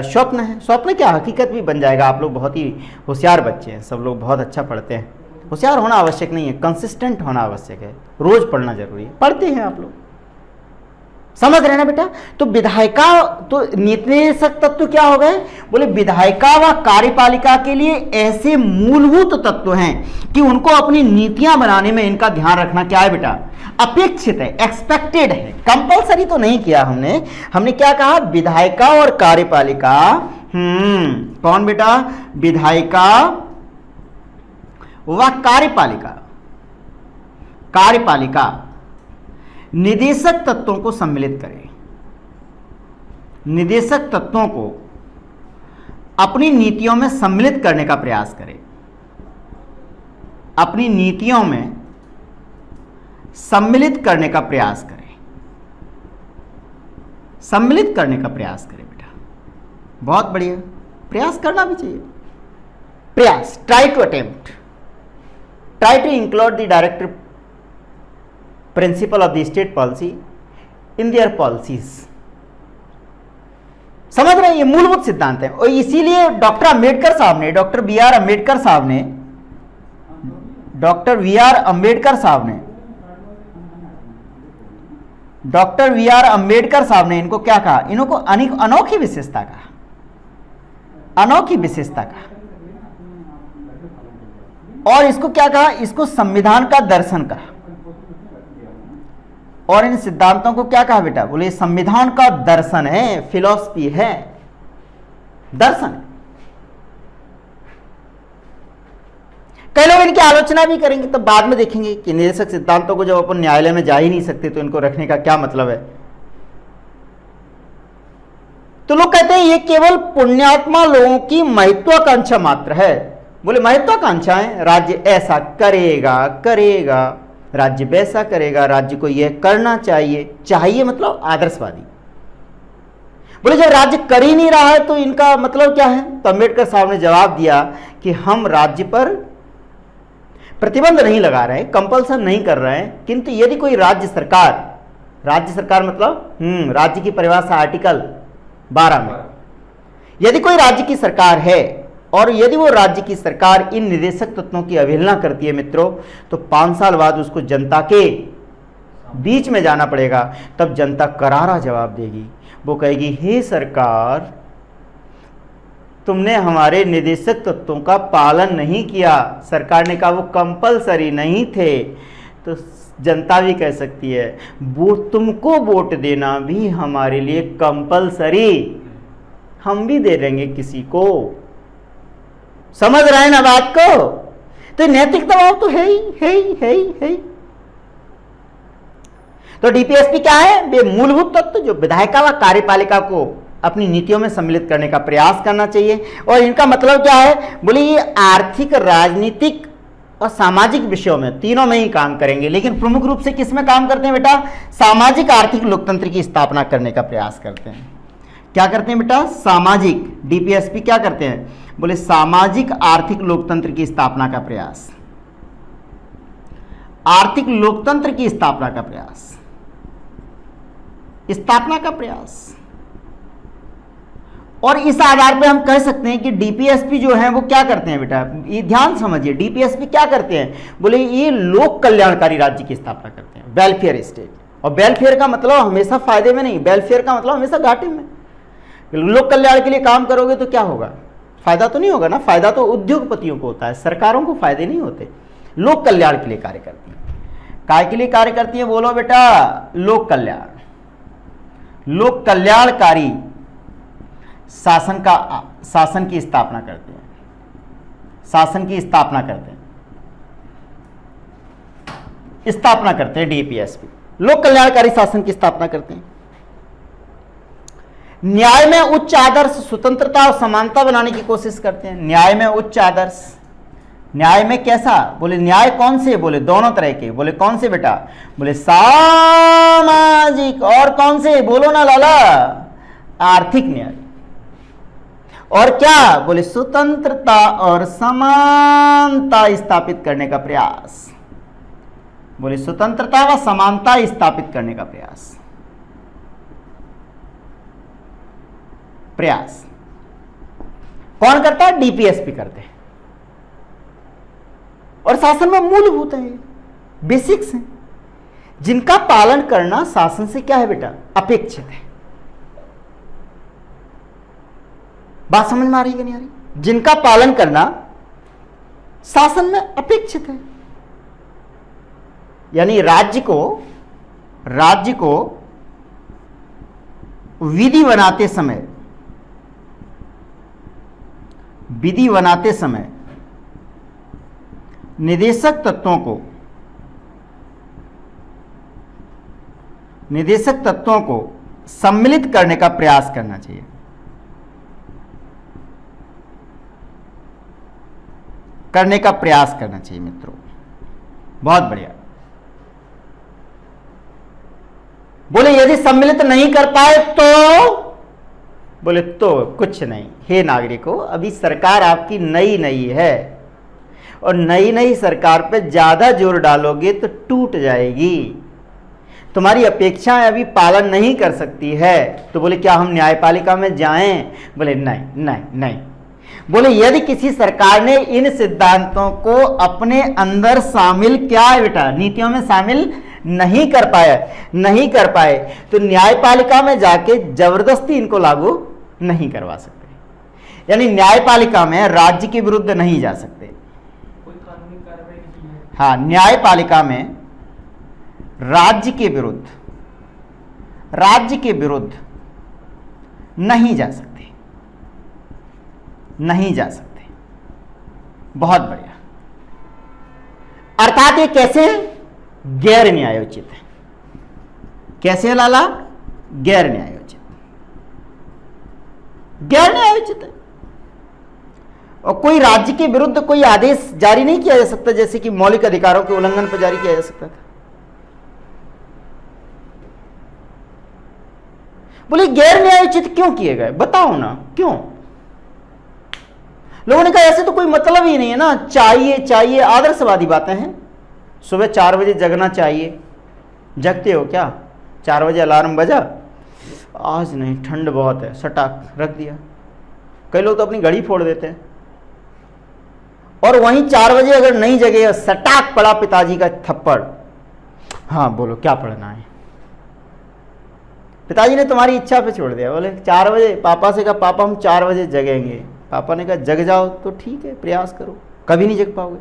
स्वप्न है। स्वप्न क्या हकीकत भी बन जाएगा। आप लोग बहुत ही होशियार बच्चे हैं, सब लोग बहुत अच्छा पढ़ते हैं। होशियार होना आवश्यक नहीं है, कंसिस्टेंट होना आवश्यक है। रोज पढ़ना जरूरी है। पढ़ते हैं आप लोग, समझ रहे हैं ना बेटा। तो विधायिका, तो नीति निर्देशक तत्व क्या हो गए? बोले विधायिका व कार्यपालिका के लिए ऐसे मूलभूत तत्व हैं कि उनको अपनी नीतियां बनाने में इनका ध्यान रखना क्या है बेटा? अपेक्षित है, एक्सपेक्टेड है। कंपलसरी तो नहीं किया हमने क्या कहा? विधायिका और कार्यपालिका। कौन बेटा? विधायिका व कार्यपालिका निदेशक तत्वों को सम्मिलित करें। निदेशक तत्वों को अपनी नीतियों में सम्मिलित करने का प्रयास करें। अपनी नीतियों में सम्मिलित करने का प्रयास करें। सम्मिलित करने का प्रयास करें बेटा, बहुत बढ़िया। प्रयास करना भी चाहिए। प्रयास, try to attempt, try to include the director principle of the state policy in their policies. समझ रहे हैं, ये मूलभूत सिद्धांत है। और इसीलिए डॉक्टर बी आर अम्बेडकर साहब ने डॉक्टर बी आर अम्बेडकर साहब ने इनको क्या कहा? इनको अनोखी विशेषता कहा। अनोखी विशेषता कहा। और इसको क्या कहा? इसको संविधान का दर्शन कहा। और इन सिद्धांतों को क्या कहा बेटा? बोले संविधान का दर्शन है, फिलॉसफी है, दर्शन। कई लोग इनकी आलोचना भी करेंगे, तब बाद में देखेंगे कि निदेशक सिद्धांतों को जब अपन न्यायालय में जा ही नहीं सकते तो इनको रखने का क्या मतलब है। तो लोग कहते हैं ये केवल पुण्यात्मा लोगों की महत्वाकांक्षा मात्र है। बोले महत्वाकांक्षा है, राज्य ऐसा करेगा, राज्य वैसा करेगा, राज्य को यह करना चाहिए मतलब आदर्शवादी। बोले जब राज्य कर ही नहीं रहा है तो इनका मतलब क्या है? तो अम्बेडकर साहब ने जवाब दिया कि हम राज्य पर प्रतिबंध नहीं लगा रहे, कंपल्सन नहीं कर रहे हैं, किंतु यदि कोई राज्य सरकार मतलब राज्य की परिभाषा आर्टिकल 12 में, यदि कोई राज्य की सरकार है और यदि वो राज्य की सरकार इन निदेशक तत्वों की अवहेलना करती है मित्रों, तो 5 साल बाद उसको जनता के बीच में जाना पड़ेगा। तब जनता करारा जवाब देगी। वो कहेगी हे सरकार, तुमने हमारे निदेशक तत्वों का पालन नहीं किया। सरकार ने कहा वो कंपलसरी नहीं थे। तो जनता भी कह सकती है वो तुमको वोट देना भी हमारे लिए कंपलसरी, हम भी दे देंगे किसी को। समझ रहे हैं ना बात को? तो नैतिक दबाव तो है ही। तो डीपीएसपी क्या है? वे मूलभूत तत्व जो विधायिका व कार्यपालिका को अपनी नीतियों में सम्मिलित करने का प्रयास करना चाहिए। और इनका मतलब क्या है? बोले ये आर्थिक, राजनीतिक और सामाजिक विषयों में, तीनों में ही काम करेंगे। लेकिन प्रमुख रूप से किस में काम करते हैं बेटा? सामाजिक आर्थिक लोकतंत्र की स्थापना करने का प्रयास करते हैं। क्या करते हैं बेटा? सामाजिक, डीपीएसपी क्या करते हैं? बोले सामाजिक आर्थिक लोकतंत्र की स्थापना का प्रयास, आर्थिक लोकतंत्र की स्थापना का प्रयास। और इस आधार पे हम कह सकते हैं कि डीपीएसपी जो है वो क्या करते हैं बेटा? ये ध्यान समझिए, डीपीएसपी क्या करते हैं? बोले ये लोक कल्याणकारी राज्य की स्थापना करते हैं, वेलफेयर स्टेट। और वेलफेयर का मतलब हमेशा फायदे में नहीं, वेलफेयर का मतलब हमेशा घाटे में। लोक कल्याण के लिए काम करोगे तो क्या होगा? फायदा तो नहीं होगा ना। फायदा तो उद्योगपतियों को होता है, सरकारों को फायदे नहीं होते। लोक कल्याण के लिए कार्य करती है। काय के लिए कार्य करती है? बोलो बेटा, लोक कल्याण, लोक कल्याणकारी शासन की स्थापना करते हैं, स्थापना करते हैं डीपीएसपी। लोक कल्याणकारी शासन की स्थापना करते हैं। न्याय में उच्च आदर्श, स्वतंत्रता और समानता बनाने की कोशिश करते हैं। न्याय में उच्च आदर्श, न्याय में कैसा? बोले न्याय कौन से? बोले दोनों तरह के। बोले कौन से बेटा? बोले सामाजिक। और कौन से? बोलो ना लाला, आर्थिक न्याय। और क्या बोले, स्वतंत्रता और समानता स्थापित करने का प्रयास। बोले स्वतंत्रता व समानता स्थापित करने का प्रयास। प्रयास कौन करता है? डीपीएसपी करते हैं। और शासन में मूलभूत है, बेसिक्स हैं, जिनका पालन करना शासन से क्या है बेटा? अपेक्षित है। बात समझ में आ रही है कि नहीं आ रही? जिनका पालन करना शासन में अपेक्षित है। यानी राज्य को विधि बनाते समय निदेशक तत्वों को सम्मिलित करने का प्रयास करना चाहिए। मित्रों, बहुत बढ़िया। बोले यदि सम्मिलित नहीं कर पाए तो कुछ नहीं। हे नागरिकों, अभी सरकार आपकी नई है और नई सरकार पे ज्यादा जोर डालोगे तो टूट जाएगी। तुम्हारी अपेक्षाएं अभी पालन नहीं कर सकती है। तो बोले क्या हम न्यायपालिका में जाएं? बोले नहीं। बोले यदि किसी सरकार ने इन सिद्धांतों को अपने अंदर शामिल क्या है बेटा? नीतियों में शामिल नहीं कर पाए तो न्यायपालिका में जाके जबरदस्ती इनको लागू नहीं करवा सकते। यानी न्यायपालिका में राज्य के विरुद्ध नहीं जा सकते। कोई कानूनी कार्रवाई नहीं है। हाँ, न्यायपालिका में राज्य के विरुद्ध नहीं जा सकते। बहुत बढ़िया। अर्थात ये कैसे है? गैर न्यायोचित है। कैसे है लाला? गैर न्यायोचित है। और कोई राज्य के विरुद्ध कोई आदेश जारी नहीं किया जा सकता, जैसे कि मौलिक अधिकारों के उल्लंघन पर जारी किया जा सकता था। बोले गैर न्यायोचित क्यों किए गए? बताओ ना क्यों? लोगों ने कहा ऐसे तो कोई मतलब ही नहीं है ना। चाहिए आदर्शवादी बातें हैं। सुबह 4 बजे जगना चाहिए। जगते हो क्या? 4 बजे अलार्म बजा, आज नहीं, ठंड बहुत है, सटाक रख दिया। कई लोग तो अपनी घड़ी फोड़ देते हैं। और वहीं 4 बजे अगर नहीं जगे, सटाक पड़ा पिताजी का थप्पड़। हाँ बोलो क्या पढ़ना है? पिताजी ने तुम्हारी इच्छा पे छोड़ दिया। बोले 4 बजे, पापा से कहा पापा हम 4 बजे जगेंगे। पापा ने कहा जग जाओ तो ठीक है, प्रयास करो, कभी नहीं जग पाओगे।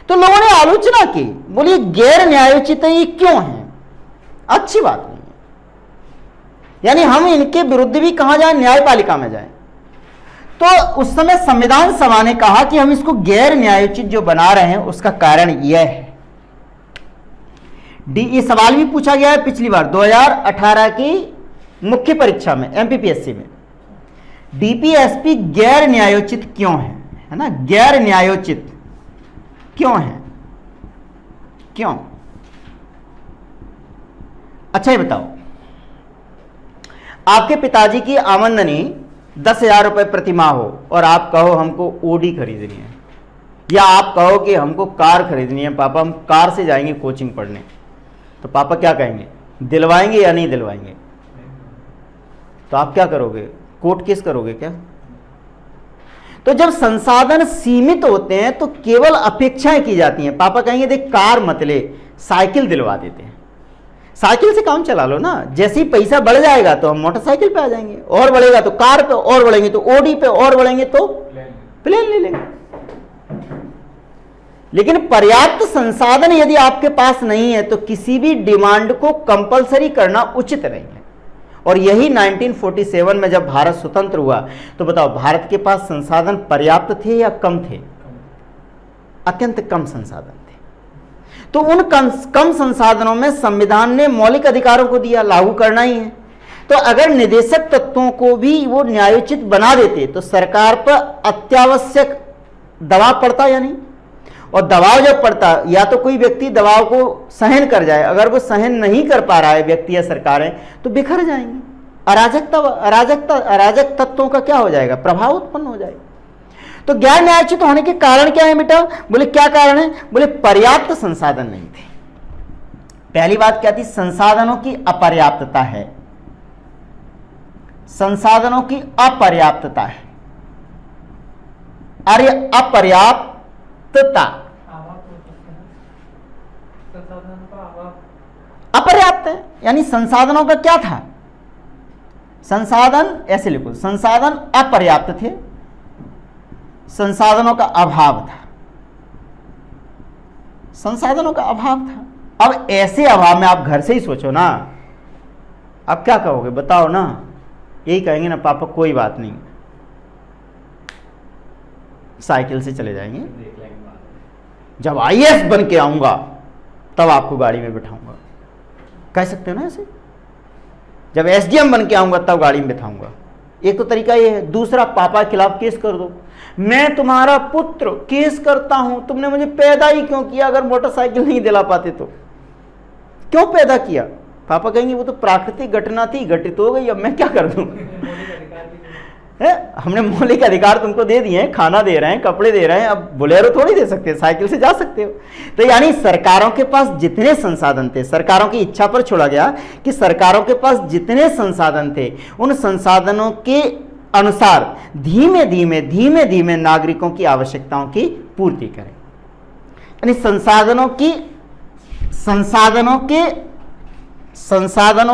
तो लोगों ने आलोचना की, बोलिए गैर न्यायोचित है, ये क्यों है? अच्छी बात नहीं है। यानी हम इनके विरुद्ध भी कहां जाए? न्यायपालिका में जाए। तो उस समय संविधान सभा ने कहा कि हम इसको गैर न्यायोचित जो बना रहे हैं उसका कारण यह है। ये सवाल भी पूछा गया है पिछली बार 2018 की मुख्य परीक्षा में, एमपीपीएससी में। डीपीएसपी गैर न्यायोचित क्यों है ना? गैर न्यायोचित क्यों है? क्यों? अच्छा ये बताओ, आपके पिताजी की आमदनी 10,000 रुपए प्रति माह हो और आप कहो हमको ओडी खरीदनी है, या आप कहो कि हमको कार खरीदनी है, पापा हम कार से जाएंगे कोचिंग पढ़ने, तो पापा क्या कहेंगे? दिलवाएंगे या नहीं दिलवाएंगे? तो आप क्या करोगे? कोर्ट केस करोगे क्या? तो जब संसाधन सीमित होते हैं तो केवल अपेक्षाएं की जाती हैं। पापा कहेंगे देख कार मत ले, साइकिल दिलवा देते हैं, साइकिल से काम चला लो ना। जैसे ही पैसा बढ़ जाएगा तो हम मोटरसाइकिल पे आ जाएंगे, और बढ़ेगा तो कार पे, और बढ़ेंगे तो ओडी पे, और बढ़ेंगे तो प्लेन ले लेंगे। लेकिन पर्याप्त संसाधन यदि आपके पास नहीं है तो किसी भी डिमांड को कंपलसरी करना उचित नहीं है। और यही 1947 में जब भारत स्वतंत्र हुआ तो बताओ भारत के पास संसाधन पर्याप्त थे या कम थे? अत्यंत कम संसाधन थे। तो उन कम संसाधनों में संविधान ने मौलिक अधिकारों को दिया, लागू करना ही है। तो अगर निदेशक तत्वों को भी वो न्यायोचित बना देते तो सरकार पर अत्यावश्यक दबाव पड़ता या नहीं? और दबाव जब पड़ता, या तो कोई व्यक्ति दबाव को सहन कर जाए, अगर वो सहन नहीं कर पा रहा है व्यक्ति या सरकारें, तो बिखर जाएंगे। अराजक तत्वों का क्या हो जाएगा, प्रभाव उत्पन्न हो जाएगा। तो गैर न्यायोचित होने के कारण क्या है बेटा, बोले क्या कारण है, बोले पर्याप्त संसाधन नहीं थे। पहली बात क्या थी, संसाधनों की अपर्याप्तता है, संसाधनों की अपर्याप्तता है। अरे अपर्याप्तता, संसाधन का अभाव, अपर्याप्त है, यानी संसाधनों का क्या था, संसाधन ऐसे लिखो, संसाधन अपर्याप्त थे, संसाधनों का अभाव था, संसाधनों का अभाव था। अब ऐसे अभाव में आप घर से ही सोचो ना, आप क्या कहोगे बताओ ना, यही कहेंगे ना, पापा कोई बात नहीं, साइकिल से चले जाएंगे, जब आईएएस बन के आऊंगा तब आपको गाड़ी में बिठाऊंगा, कह सकते हो ना ऐसे, जब एसडीएम बन के आऊंगा तब गाड़ी में बिठाऊंगा। एक तो तरीका ये है। दूसरा, पापा के खिलाफ केस कर दो, मैं तुम्हारा पुत्र केस करता हूं, तुमने मुझे पैदा ही क्यों किया, अगर मोटरसाइकिल नहीं दिला पाते तो क्यों पैदा किया। पापा कहेंगे वो तो प्राकृतिक घटना थी, घटित हो गई, अब मैं क्या कर दूं। हमने मौलिक अधिकार तुमको दे दिए हैं, खाना दे रहे हैं, कपड़े दे रहे हैं, अब बोलेरो थोड़ी दे सकते हैं, साइकिल से जा सकते हो। तो यानी सरकारों के पास जितने संसाधन थे, सरकारों की इच्छा पर छोड़ा गया कि सरकारों के पास जितने संसाधन थे, उन संसाधनों के अनुसार धीमे धीमे नागरिकों की आवश्यकताओं की पूर्ति करें। यानी संसाधनों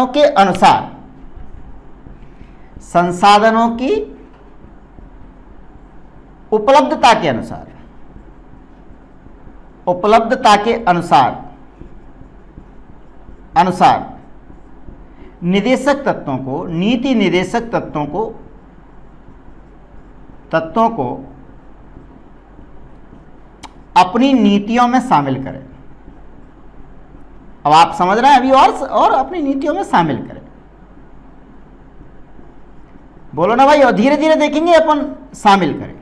के अनुसार, संसाधनों की उपलब्धता के अनुसार निदेशक तत्वों को, नीति निदेशक तत्वों को अपनी नीतियों में शामिल करें। अब आप समझ रहे हैं अभी, और अपनी नीतियों में शामिल करें, बोलो ना भाई, और धीरे धीरे देखेंगे अपन शामिल करें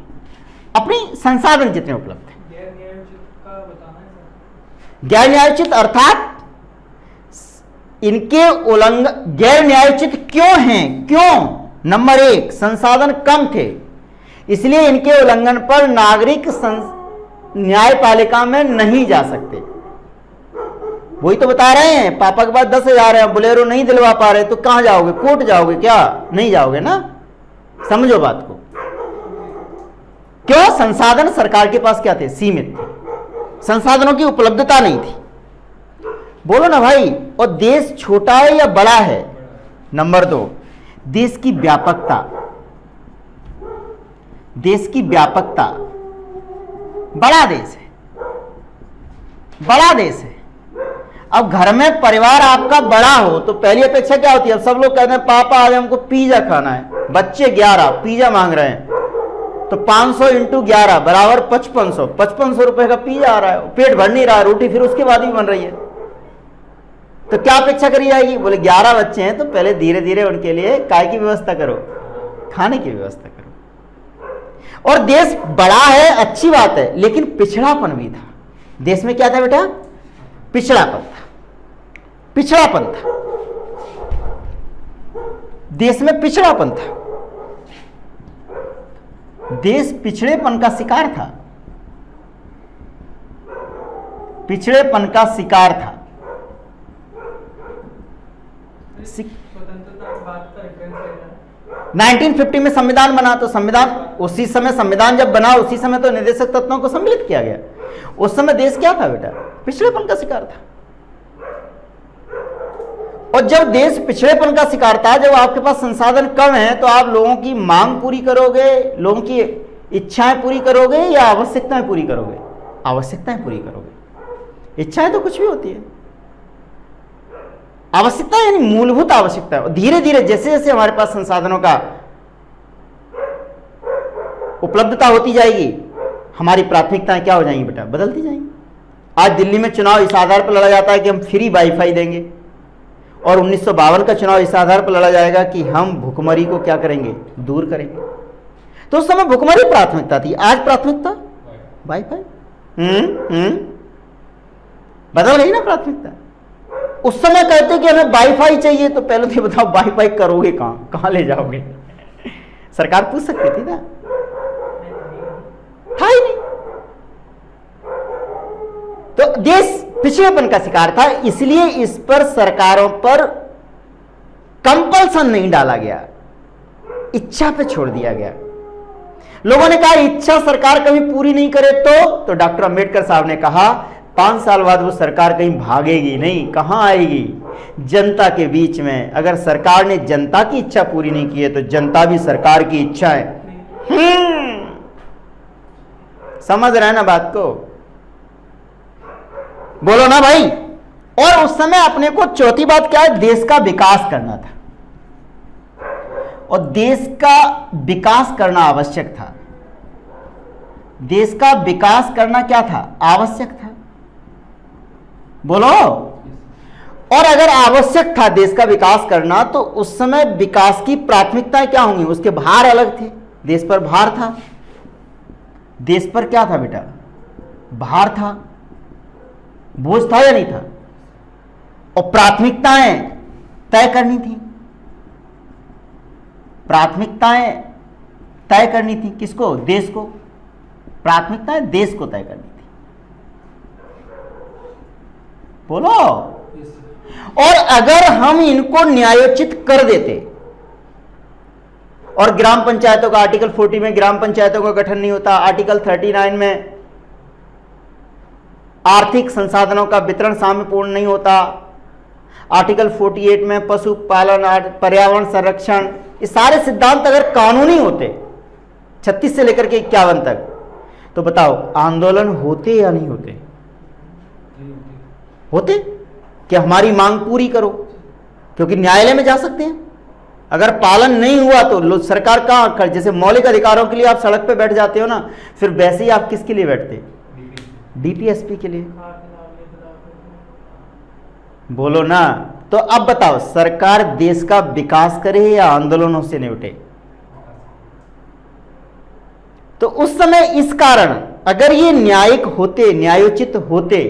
अपनी संसाधन जितने उपलब्ध हैं। गैर न्यायोचित का बताना है सर। गैर न्यायोचित अर्थात इनके उल्लंघन, गैर न्यायोचित क्यों हैं, क्यों, नंबर एक, संसाधन कम थे, इसलिए इनके उल्लंघन पर नागरिक न्यायपालिका में नहीं जा सकते। वही तो बता रहे हैं, पापा के पास 10,000 है, बोलेरो नहीं दिलवा पा रहे, तो कहां जाओगे, कोर्ट जाओगे क्या, नहीं जाओगे ना। समझो बात को, क्यों, संसाधन सरकार के पास क्या थे, सीमित थे, संसाधनों की उपलब्धता नहीं थी। बोलो ना भाई, और देश छोटा है या बड़ा है। नंबर दो, देश की व्यापकता, बड़ा देश है। अब घर में परिवार आपका बड़ा हो तो पहली अपेक्षा क्या होती है, अब सब लोग कहते हैं पापा आज हमको पिज्जा खाना है, बच्चे 11 पिज्जा मांग रहे हैं, तो 500 × 11 बराबर 5500 रुपए का पिज्जा आ रहा है, पेट भर नहीं रहा, रोटी फिर उसके बाद भी बन रही है, तो क्या अपेक्षा करी जाएगी, बोले 11 बच्चे हैं तो पहले धीरे धीरे उनके लिए काय की व्यवस्था करो, खाने की व्यवस्था करो। और देश बड़ा है, अच्छी बात है, लेकिन पिछड़ापन भी था। देश में क्या था बेटा, पिछड़ापन था, देश में पिछड़ापन था, देश पिछड़ेपन का शिकार था, स्वतंत्रता की बात का रेफरेंस है। 1950 में संविधान बना, तो संविधान, उसी समय संविधान जब बना उसी समय तो निदेशक तत्वों को सम्मिलित किया गया। उस समय देश क्या था बेटा, पिछड़ेपन का शिकार था। और जब देश पिछड़ेपन का शिकार था, जब आपके पास संसाधन कम है, तो आप लोगों की मांग पूरी करोगे, लोगों की इच्छाएं पूरी करोगे या आवश्यकताएं पूरी करोगे, आवश्यकताएं पूरी करोगे। इच्छाएं तो कुछ भी होती है, आवश्यकता यानी मूलभूत आवश्यकता है। धीरे धीरे जैसे जैसे हमारे पास संसाधनों का उपलब्धता होती जाएगी, हमारी प्राथमिकताएं क्या हो जाएंगी बेटा, बदलती जाएंगी। आज दिल्ली में चुनाव इस आधार पर लड़ा जाता है कि हम फ्री वाईफाई देंगे, और 1952 का चुनाव इस आधार पर लड़ा जाएगा कि हम भुखमरी को क्या करेंगे, दूर करेंगे। तो उस समय भुखमरी प्राथमिकता थी, आज प्राथमिकता वाईफाई। बदल गई ना प्राथमिकता। उस समय कहते कि हमें वाईफाई चाहिए, तो पहले तो ये बताओ वाईफाई करोगे कहाँ, कहाँ ले जाओगे? सरकार पूछ सकती थी ना, था ही नहीं। तो देश पिछड़ेपन का शिकार था, इसलिए इस पर सरकारों पर कंपल्सन नहीं डाला गया, इच्छा पे छोड़ दिया गया। लोगों ने कहा इच्छा सरकार कभी पूरी नहीं करे तो डॉक्टर अंबेडकर साहब ने कहा 5 साल बाद वो सरकार कहीं भागेगी नहीं, कहां आएगी? जनता के बीच में। अगर सरकार ने जनता की इच्छा पूरी नहीं की है तो जनता भी सरकार की इच्छा है। समझ रहे हैं ना बात को? बोलो ना भाई। और उस समय अपने को चौथी बात क्या है? देश का विकास करना था, और देश का विकास करना आवश्यक था। देश का विकास करना क्या था? आवश्यक था। बोलो। और अगर आवश्यक था देश का विकास करना, तो उस समय विकास की प्राथमिकताएं क्या होंगी? उसके भार अलग थे। देश पर भार था। देश पर क्या था बेटा? भार था, बोझ था या नहीं था? और प्राथमिकताएं तय करनी थी। प्राथमिकताएं तय करनी थी किसको? देश को। प्राथमिकताएं देश को तय करनी थी। बोलो। और अगर हम इनको न्यायोचित कर देते, और ग्राम पंचायतों का आर्टिकल 40 में ग्राम पंचायतों का गठन नहीं होता, आर्टिकल 39 में आर्थिक संसाधनों का वितरण साम्यपूर्ण नहीं होता, आर्टिकल 48 में पशुपालन, पर्यावरण संरक्षण, ये सारे सिद्धांत अगर कानूनी होते 36 से लेकर के 51 तक, तो बताओ आंदोलन होते या नहीं होते? होते कि हमारी मांग पूरी करो, क्योंकि न्यायालय में जा सकते हैं। अगर पालन नहीं हुआ तो सरकार कहां कर, जैसे मौलिक अधिकारों के लिए आप सड़क पे बैठ जाते हो ना, फिर वैसे ही आप किसके लिए बैठते? डीपीएसपी के लिए। बोलो ना। तो अब बताओ सरकार देश का विकास करे या आंदोलनों से निपटे? तो उस समय इस कारण अगर ये न्यायिक होते, न्यायोचित होते,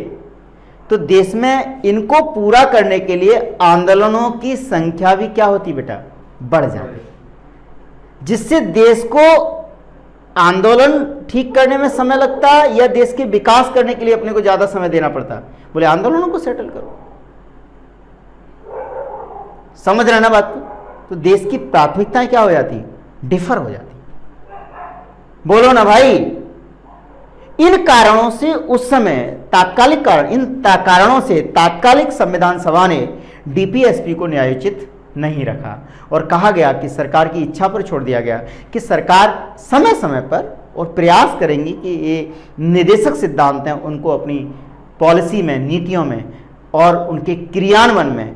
तो देश में इनको पूरा करने के लिए आंदोलनों की संख्या भी क्या होती बेटा? बढ़ जाती, जिससे देश को आंदोलन ठीक करने में समय लगता या देश के विकास करने के लिए अपने को ज्यादा समय देना पड़ता? बोले आंदोलनों को सेटल करो। समझ रहे ना बात को? तो देश की प्राथमिकताएं क्या हो जाती? डिफर हो जाती। बोलो ना भाई। इन कारणों से उस समय तात्कालिक कारण, इन कारणों से तात्कालिक संविधान सभा ने डीपीएसपी को न्यायोचित नहीं रखा, और कहा गया कि सरकार की इच्छा पर छोड़ दिया गया कि सरकार समय समय पर और प्रयास करेंगी कि ये निर्देशक सिद्धांत हैं उनको अपनी पॉलिसी में, नीतियों में और उनके क्रियान्वयन में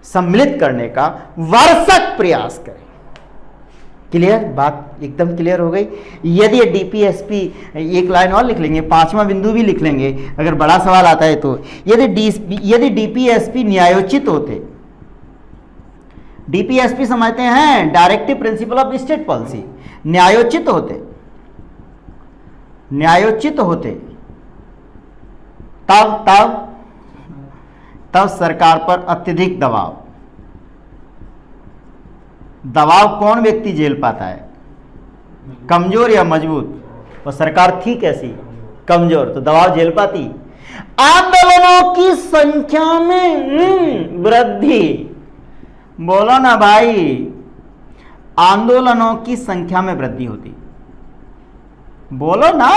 सम्मिलित करने का वारसक प्रयास करें। क्लियर? बात एकदम क्लियर हो गई। यदि ये डीपीएसपी, एक लाइन और लिख लेंगे, 5वां बिंदु भी लिख लेंगे अगर बड़ा सवाल आता है तो, यदि डीपीएसपी न्यायोचित होते, डीपीएसपी समझते हैं directive principle of state policy, न्यायोचित होते, न्यायोचित होते, तब सरकार पर अत्यधिक दबाव कौन व्यक्ति झेल पाता है? कमजोर या मजबूत? और सरकार थी कैसी? कमजोर, तो दबाव झेल पाती। आंदोलनों की संख्या में वृद्धि। बोलो ना भाई। आंदोलनों की संख्या में वृद्धि होती। बोलो ना,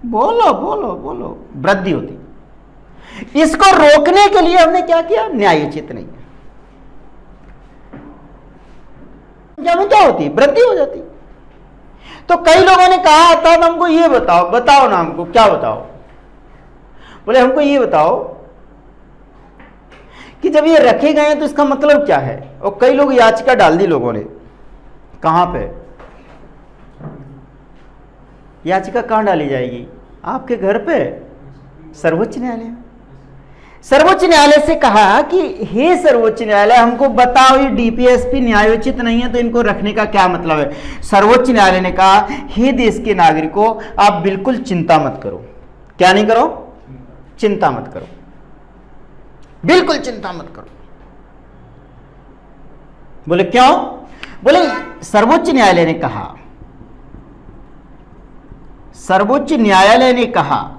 बोलो बोलो बोलो। वृद्धि होती। इसको रोकने के लिए हमने क्या किया? न्यायोचित नहीं। में क्या होती? वृद्धि हो जाती। तो कई लोगों ने कहा था हमको ये बताओ ना, हमको क्या बताओ? बोले हमको ये बताओ कि जब ये रखे गए हैं तो इसका मतलब क्या है? और कई लोग याचिका डाल दी लोगों ने। कहां पे याचिका? कहां डाली जाएगी? आपके घर पे, सर्वोच्च न्यायालय। सर्वोच्च न्यायालय से कहा कि हे सर्वोच्च न्यायालय, हमको बताओ ये डीपीएसपी न्यायोचित नहीं है तो इनको रखने का क्या मतलब है? सर्वोच्च न्यायालय ने कहा हे देश के नागरिकों, आप बिल्कुल चिंता मत करो। क्या नहीं करो? चिंता मत करो। बिल्कुल चिंता मत करो। बोले क्यों? बोले सर्वोच्च न्यायालय ने कहा, सर्वोच्च न्यायालय ने कहा,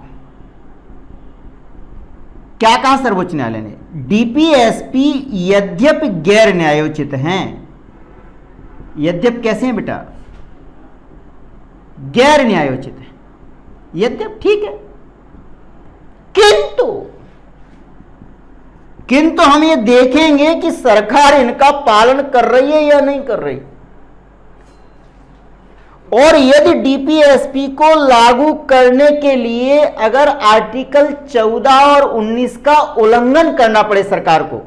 क्या कहा सर्वोच्च न्यायालय ने? डीपीएसपी यद्यपि गैर न्यायोचित हैं, यद्यप कैसे हैं बेटा? गैर न्यायोचित है, यद्यप ठीक है, किंतु हम ये देखेंगे कि सरकार इनका पालन कर रही है या नहीं कर रही, और यदि डीपीएसपी को लागू करने के लिए अगर आर्टिकल 14 और 19 का उल्लंघन करना पड़े सरकार को,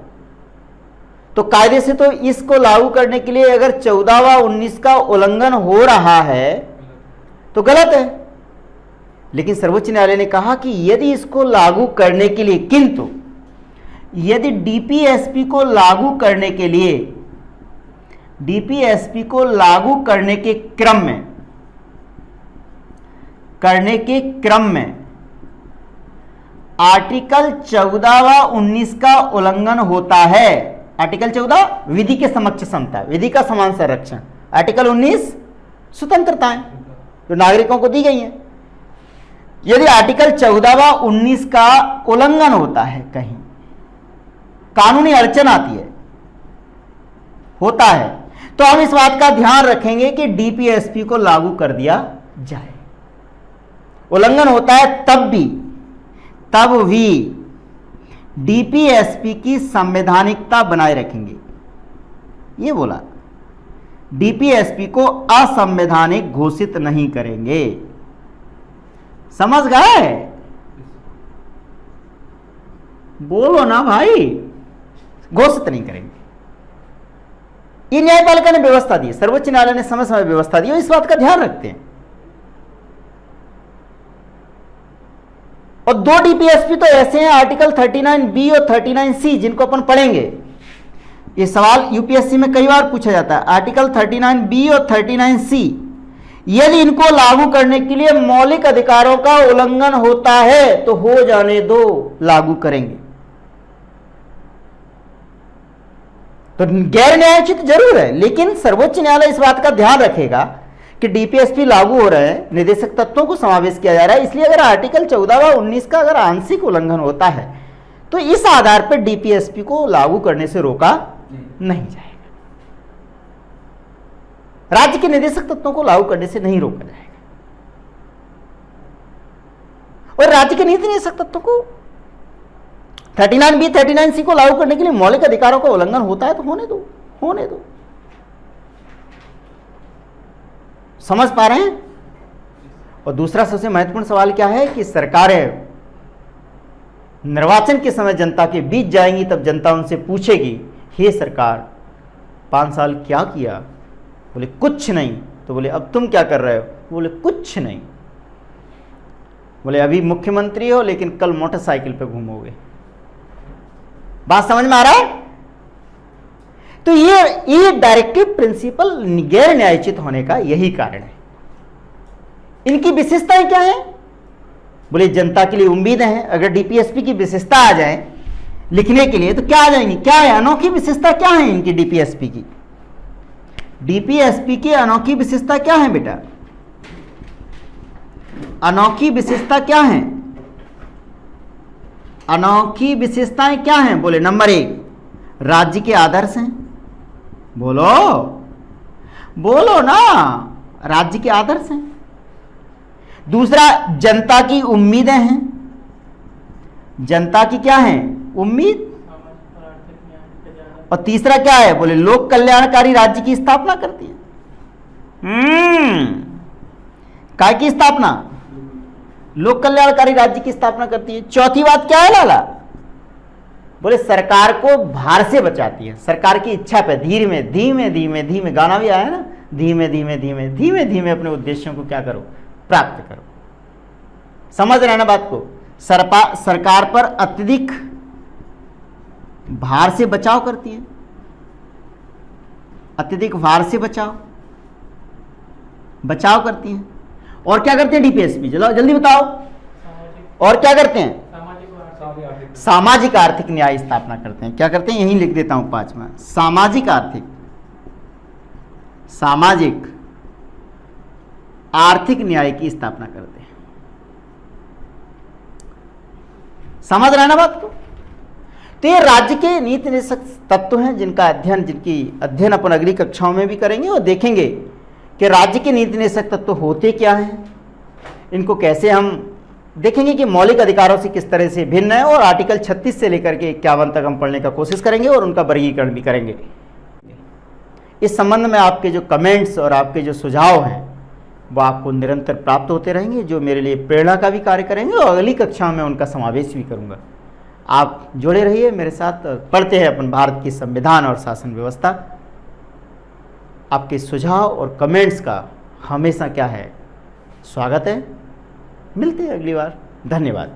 तो कायदे से तो इसको लागू करने के लिए अगर 14वां 19 का उल्लंघन हो रहा है तो गलत है। लेकिन सर्वोच्च न्यायालय ने कहा कि यदि इसको लागू करने के लिए, किंतु यदि डीपीएसपी को लागू करने के लिए, डीपीएसपी को लागू करने के क्रम में आर्टिकल 14वां 19 का उल्लंघन होता है। आर्टिकल 14 विधि के समक्ष समता, विधि का समान संरक्षण, आर्टिकल 19 स्वतंत्रताएं जो नागरिकों को दी गई हैं। यदि आर्टिकल 14वां 19 का उल्लंघन होता है, कहीं कानूनी अड़चन आती है, होता है, तो हम इस बात का ध्यान रखेंगे कि डीपीएसपी को लागू कर दिया जाए। उल्लंघन होता है तब भी डीपीएसपी की संवैधानिकता बनाए रखेंगे। ये बोला, डीपीएसपी को असंवैधानिक घोषित नहीं करेंगे। समझ गए? बोलो ना भाई, घोषित नहीं करेंगे। ये न्यायपालिका ने व्यवस्था दी, सर्वोच्च न्यायालय ने समय समय व्यवस्था दी, और इस बात का ध्यान रखते हैं। और 2 डीपीएसपी तो ऐसे हैं, आर्टिकल 39B और 39C, जिनको अपन पढ़ेंगे। ये सवाल यूपीएससी में कई बार पूछा जाता है। आर्टिकल 39B और 39C, यदि इनको लागू करने के लिए मौलिक अधिकारों का उल्लंघन होता है तो हो जाने दो, लागू करेंगे। तो गैर न्यायोचित जरूर है, लेकिन सर्वोच्च न्यायालय इस बात का ध्यान रखेगा कि डीपीएसपी लागू हो रहा है, निर्देशक तत्वों को समावेश किया जा रहा है, इसलिए अगर आर्टिकल 14वां 19 का अगर आंशिक उल्लंघन होता है तो इस आधार पर डीपीएसपी को लागू करने से रोका नहीं जाएगा। राज्य के निर्देशक तत्वों को लागू करने से नहीं रोका जाएगा, और राज्य के नीति निर्देशक तत्वों को 39B 39C को लागू करने के लिए मौलिक अधिकारों का उल्लंघन होता है तो होने दो। समझ पा रहे हैं? और दूसरा सबसे महत्वपूर्ण सवाल क्या है कि सरकारें निर्वाचन के समय जनता के बीच जाएंगी, तब जनता उनसे पूछेगी, हे सरकार 5 साल क्या किया? बोले कुछ नहीं। तो बोले अब तुम क्या कर रहे हो? बोले कुछ नहीं। बोले अभी मुख्यमंत्री हो लेकिन कल मोटरसाइकिल पे घूमोगे। बात समझ में आ रहा है? तो ये डायरेक्टिव प्रिंसिपल गैर न्यायोचित होने का यही कारण है। इनकी विशेषताएं क्या है? बोले जनता के लिए उम्मीदें हैं। अगर डीपीएसपी की विशेषता आ जाए लिखने के लिए तो क्या आ जाएंगी? क्या है अनोखी विशेषता? क्या है इनकी डीपीएसपी की? डीपीएसपी की अनोखी विशेषता क्या है बेटा? अनोखी विशेषता क्या है? अनोखी विशेषताएं क्या हैं? बोले नंबर 1 राज्य के आदर्श हैं। बोलो ना, राज्य के आदर्श हैं। दूसरा जनता की उम्मीदें हैं। जनता की क्या है? उम्मीद। और तीसरा क्या है? बोले लोक कल्याणकारी राज्य की स्थापना करती है। काय की स्थापना? लोक कल्याणकारी राज्य की स्थापना करती है। चौथी बात क्या है लाला? बोले सरकार को भार से बचाती है। सरकार की इच्छा पे धीमे धीमे गाना भी आया ना, धीमे धीमे अपने उद्देश्यों को क्या करो? प्राप्त करो। समझ रहे हैं ना बात को? सरकार पर अत्यधिक भार से बचाव करती है। अत्यधिक भार से बचाव करती हैं। और क्या करते हैं डीपीएसपी? चलो जल्दी बताओ। और क्या करते हैं? सामाजिक आर्थिक न्याय स्थापना करते हैं। क्या करते हैं, यहीं लिख देता हूं 5वां, सामाजिक आर्थिक न्याय की स्थापना करते हैं। समझ रहे हैं ना बात को? तो ये राज्य के नीति निर्देशक तत्व हैं जिनकी अध्ययन अपन अगली कक्षाओं में भी करेंगे और देखेंगे कि राज्य के नीति निर्देशक तत्व होते क्या हैं, इनको कैसे हम देखेंगे कि मौलिक अधिकारों से किस तरह से भिन्न है, और आर्टिकल 36 से लेकर के 51 तक हम पढ़ने का कोशिश करेंगे और उनका वर्गीकरण भी करेंगे। इस संबंध में आपके जो कमेंट्स और आपके जो सुझाव हैं वो आपको निरंतर प्राप्त होते रहेंगे, जो मेरे लिए प्रेरणा का भी कार्य करेंगे, और अगली कक्षा में उनका समावेश भी करूंगा। आप जुड़े रहिए मेरे साथ, पढ़ते हैं अपन भारत की संविधान और शासन व्यवस्था। आपके सुझाव और कमेंट्स का हमेशा क्या है, स्वागत है। मिलते हैं अगली बार। धन्यवाद।